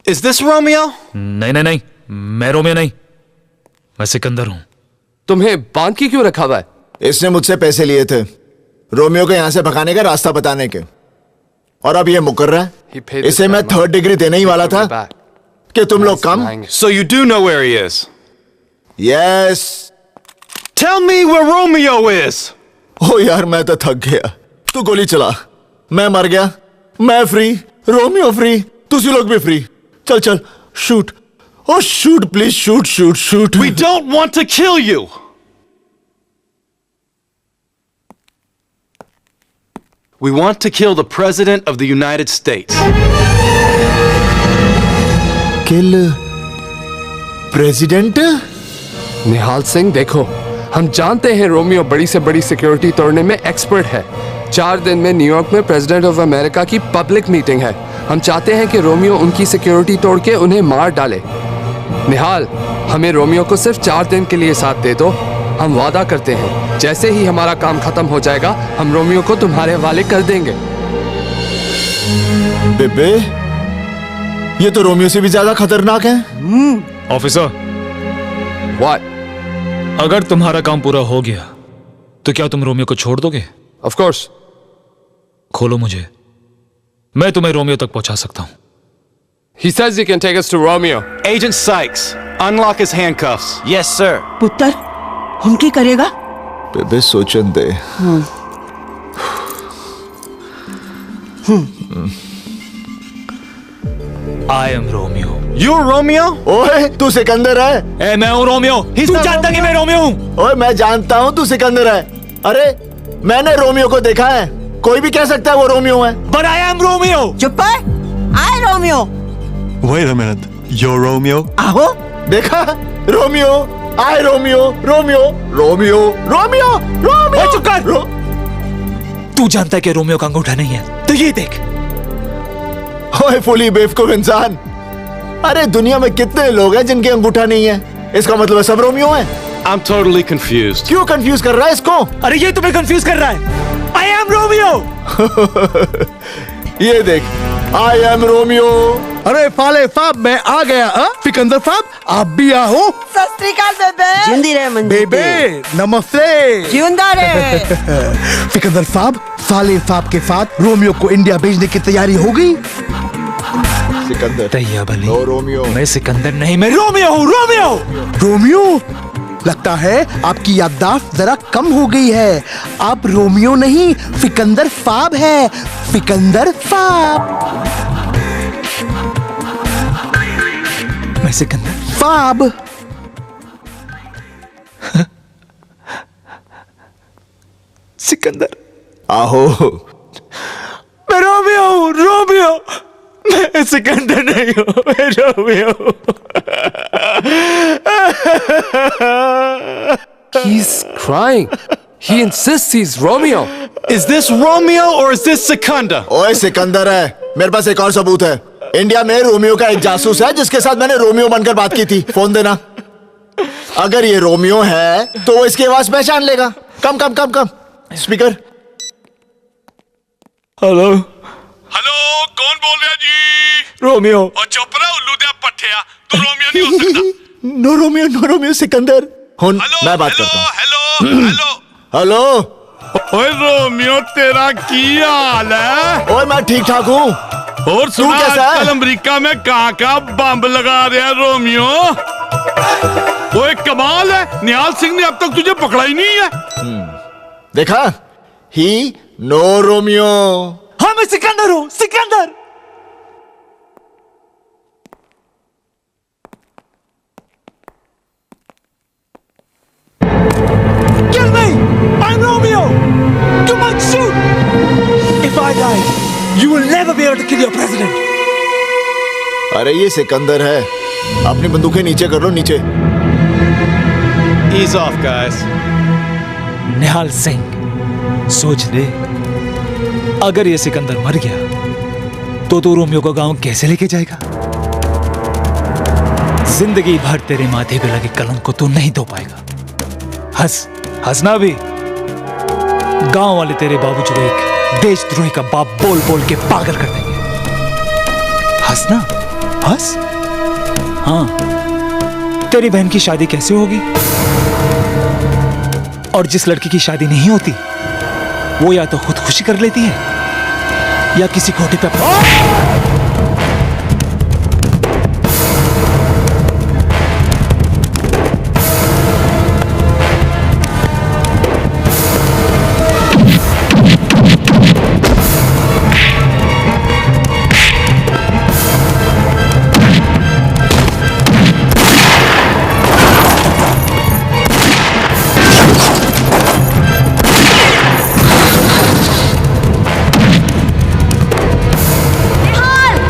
Is this Romeo? नहीं, मैं रोमियो नहीं, मैं सिकंदर हूँ। तुम्हें बांध के क्यों रखा हुआ है? इसने मुझसे पैसे लिए थे रोमियो को यहाँ से भगाने का रास्ता बताने के, और अब ये मुकर रहा है। इसे मैं 3rd डिग्री देने ही वाला था कि तुम लोग कम। So you do know where he is? Yes. Tell me where Romeo is. ओ यार, मैं तो थक गया। तू गोली चला, मैं मर गया, मैं फ्री, रोमियो फ्री, तुझे लोग भी फ्री। चल चल, shoot. Oh, shoot, please, shoot. We don't want to kill you. We want to kill the President of the United States. Kill President? निहाल सिंह, देखो, हम जानते हैं रोमियो बड़ी से बड़ी सिक्योरिटी तोड़ने में एक्सपर्ट है। 4 दिन में न्यूयॉर्क में प्रेसिडेंट ऑफ अमेरिका की पब्लिक मीटिंग है। हम चाहते हैं कि रोमियो उनकी सिक्योरिटी तोड़ के उन्हें मार डाले। निहाल, हमें रोमियो को सिर्फ 4 दिन के लिए साथ दे दो। हम वादा करते हैं जैसे ही हमारा काम खत्म हो जाएगा हम रोमियो को तुम्हारे हवाले कर देंगे। बेबे, ये तो रोमियो से भी ज्यादा खतरनाक है। Officer, what? अगर तुम्हारा काम पूरा हो गया तो क्या तुम रोमियो को छोड़ दोगे? Of course. खोलो मुझे, मैं तुम्हें रोमियो तक पहुंचा सकता हूं। He says he can take us to Romeo. Agent Sykes, unlock his handcuffs. Yes, sir. पुत्र, उनकी करेगा? बेबे सोचन दे। I am Romeo. You're Romeo? ओए, तू सिकंदर है? मैं हूँ रोमियो। तू जानता कि मैं रोमियो हूँ? ओए, मैं जानता हूँ तू सिकंदर है। अरे, मैंने रोमियो को देखा है। कोई भी कह सकता है वो रोमियो है। But I am Romeo. चुप है? I Romeo. Wait a minute. You're Romeo? आहो, देखा? Romeo, I Romeo, Romeo, Romeo, Romeo, Romeo. चुप कर। तू जानता है कि रोमियो का अंगूठा नहीं है, तो ये देख। ओए फुली बेवकूफ इंसान। अरे दुनिया में कितने लोग हैं जिनके अंगूठा नहीं है? इसका मतलब है सब रोमियो हैं? I'm totally confused. क्यों कंफ्यूज कर रहा है इसको? अरे ये तुम्हें कंफ्यूज कर रहा है। I am Romeo. ये देख, I am Romeo. अरे फाले फाब, मैं आ गया। सिकंदर फाब, आप भी आओ। सत श्री अकाल बेबे। जिंदी रहे मंजी। बेबे, नमस्ते। जिंदा रहे। सिकंदर फाब, फाले फाब के साथ रोमियो को इंडिया भेजने की तैयारी हो गई। सिकंदर। तैयार भली। रोमियो। मैं सिकंदर नहीं, मैं रोमियो हूँ। रोमियो। रोमियो? लगता है आपकी याददाश्त जरा कम हो गई है। आप रोमियो नहीं, सिकंदर फाब है। सिकंदर फाब। मैं सिकंदर फाब। सिकंदर। आहो। मैं रोमियो हूँ। रोमियो। मैं सिकंदर नहीं हूँ, मैं रोमियो हूँ। He's crying. He insists he's Romeo. Is this Romeo or is this Sikandar? ओए सिकंदर है। मेरे पास एक और सबूत है। इंडिया में रोमियो का एक जासूस है जिसके साथ मैंने रोमियो बनकर बात की थी। फोन देना। अगर ये रोमियो है तो वो इसकी आवाज पहचान लेगा। कम कम कम कम। स्पीकर। हेलो। हेलो, कौन बोल रहा जी? रोमियो। और चुप रहा उल्लू दे पट्टिया। तू रोमियो नहीं हो सकता। No Romeo, no Romeo, Sikandar. मैं बात करता हूँ। Hello hello hello. ओए रोमियो, तेरा की हाल है? ओए मैं ठीक ठाक हूँ। और सुना, कैसा है? आजकल अमेरिका में कहाँ बम लगा रहा है रोमियो। ओए कमाल है, निहाल सिंह ने अब तक तुझे पकड़ा ही नहीं है। देखा? ही नो रोमियो। हाँ, मैं सिकंदर हूँ। Sikandar. Kill me! I'm Romeo! You might shoot! If I die, you will never be able to kill your president! अरे ये सिकंदर है। अपनी बंदूकें नीचे कर लो, नीचे। Ease off, guys. निहाल सिंह, सोच ले, अगर ये सिकंदर मर गया तो तू रोमियो को गांव कैसे लेके जाएगा? जिंदगी भर तेरे माथे पे लगे कलंक को तू नहीं धो पाएगा। हंसना भी। गांव वाले तेरे बाबूजी को एक देशद्रोही का बाप बोल बोल के पागल कर देंगे। हंसना, हंस। हाँ, तेरी बहन की शादी कैसे होगी? और जिस लड़की की शादी नहीं होती वो या तो खुदकुशी कर लेती है या किसी खोटे पे निहाल!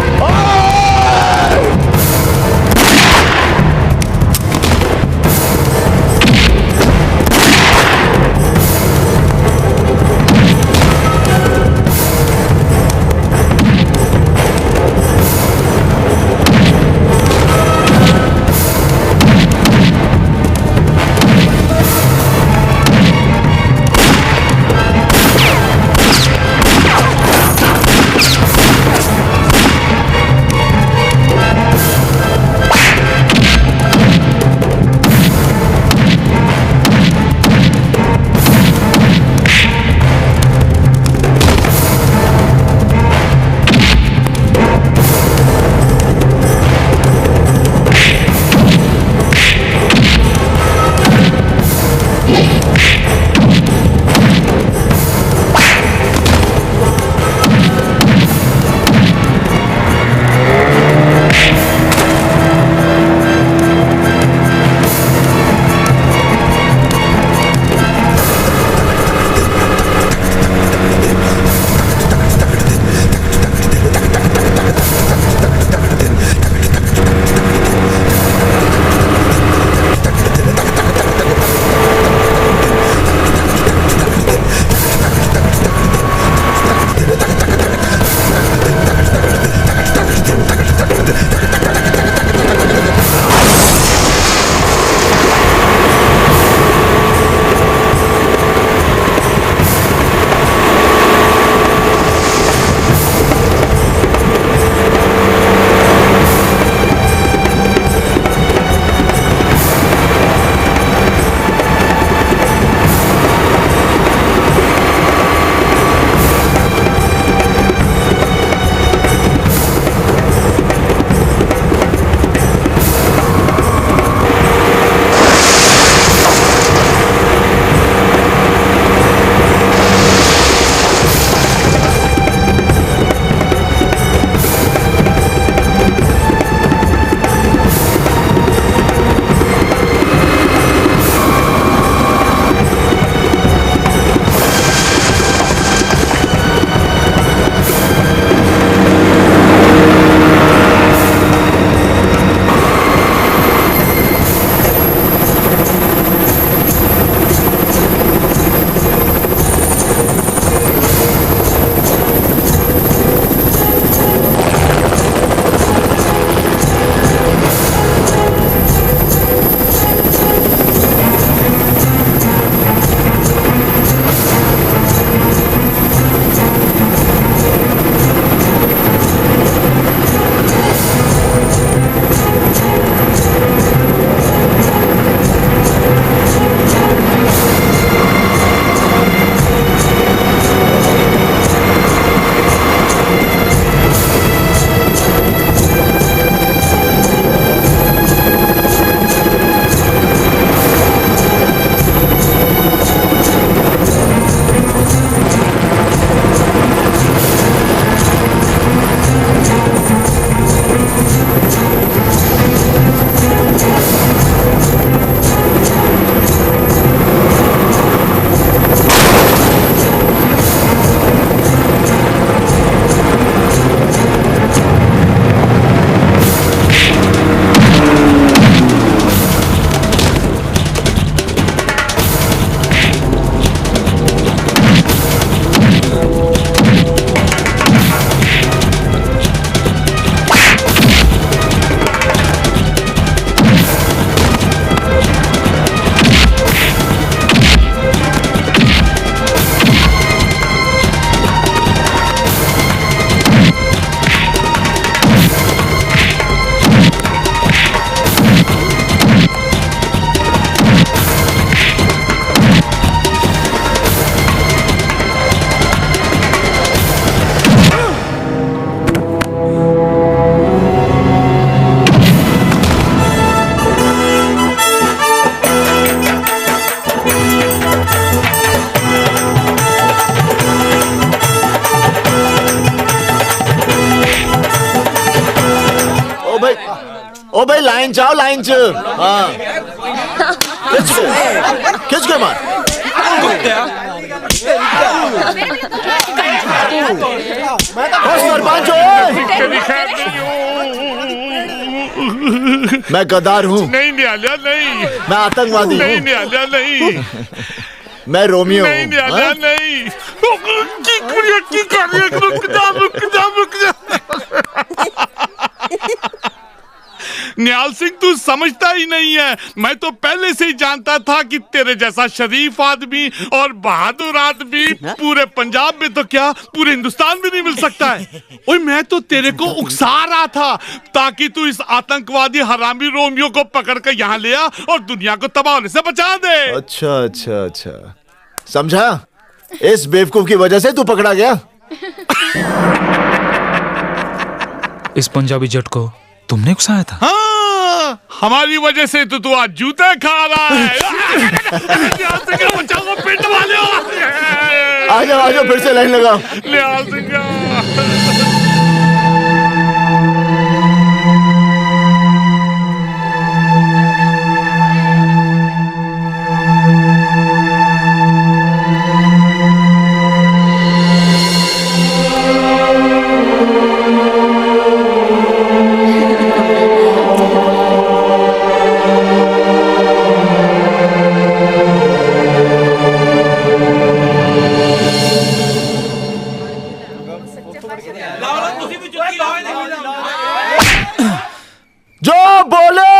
ओ भाई लाइन चाओ लाइन च हाँ खिंच के मार सरपंच मैं गद्दार हूँ नहीं निहालिया नहीं मैं आतंकवादी नहीं हूँ निहालिया नहीं मैं रोमियो नहीं निहालिया नहीं की कर रही है रुक जा निहाल सिंह तू समझता ही नहीं है मैं तो पहले से ही जानता था कि तेरे जैसा शरीफ आदमी और बहादुर आदमी पूरे पंजाब में तो क्या पूरे हिंदुस्तान में नहीं मिल सकता है। ओए मैं तो तेरे को उकसा रहा था ताकि तू इस आतंकवादी हरामी रोमियो को पकड़ कर यहाँ ले आ और दुनिया को तबाह होने से बचा दे। अच्छा अच्छा अच्छा समझा, इस बेवकूफ की वजह से तू पकड़ा गया। इस पंजाबी जट को तुमने उकसाया था? हाँ, हमारी वजह से तो तू आज जूते खा रहा है। आ जाओ फिर से लाइन लगाओ। जो बोले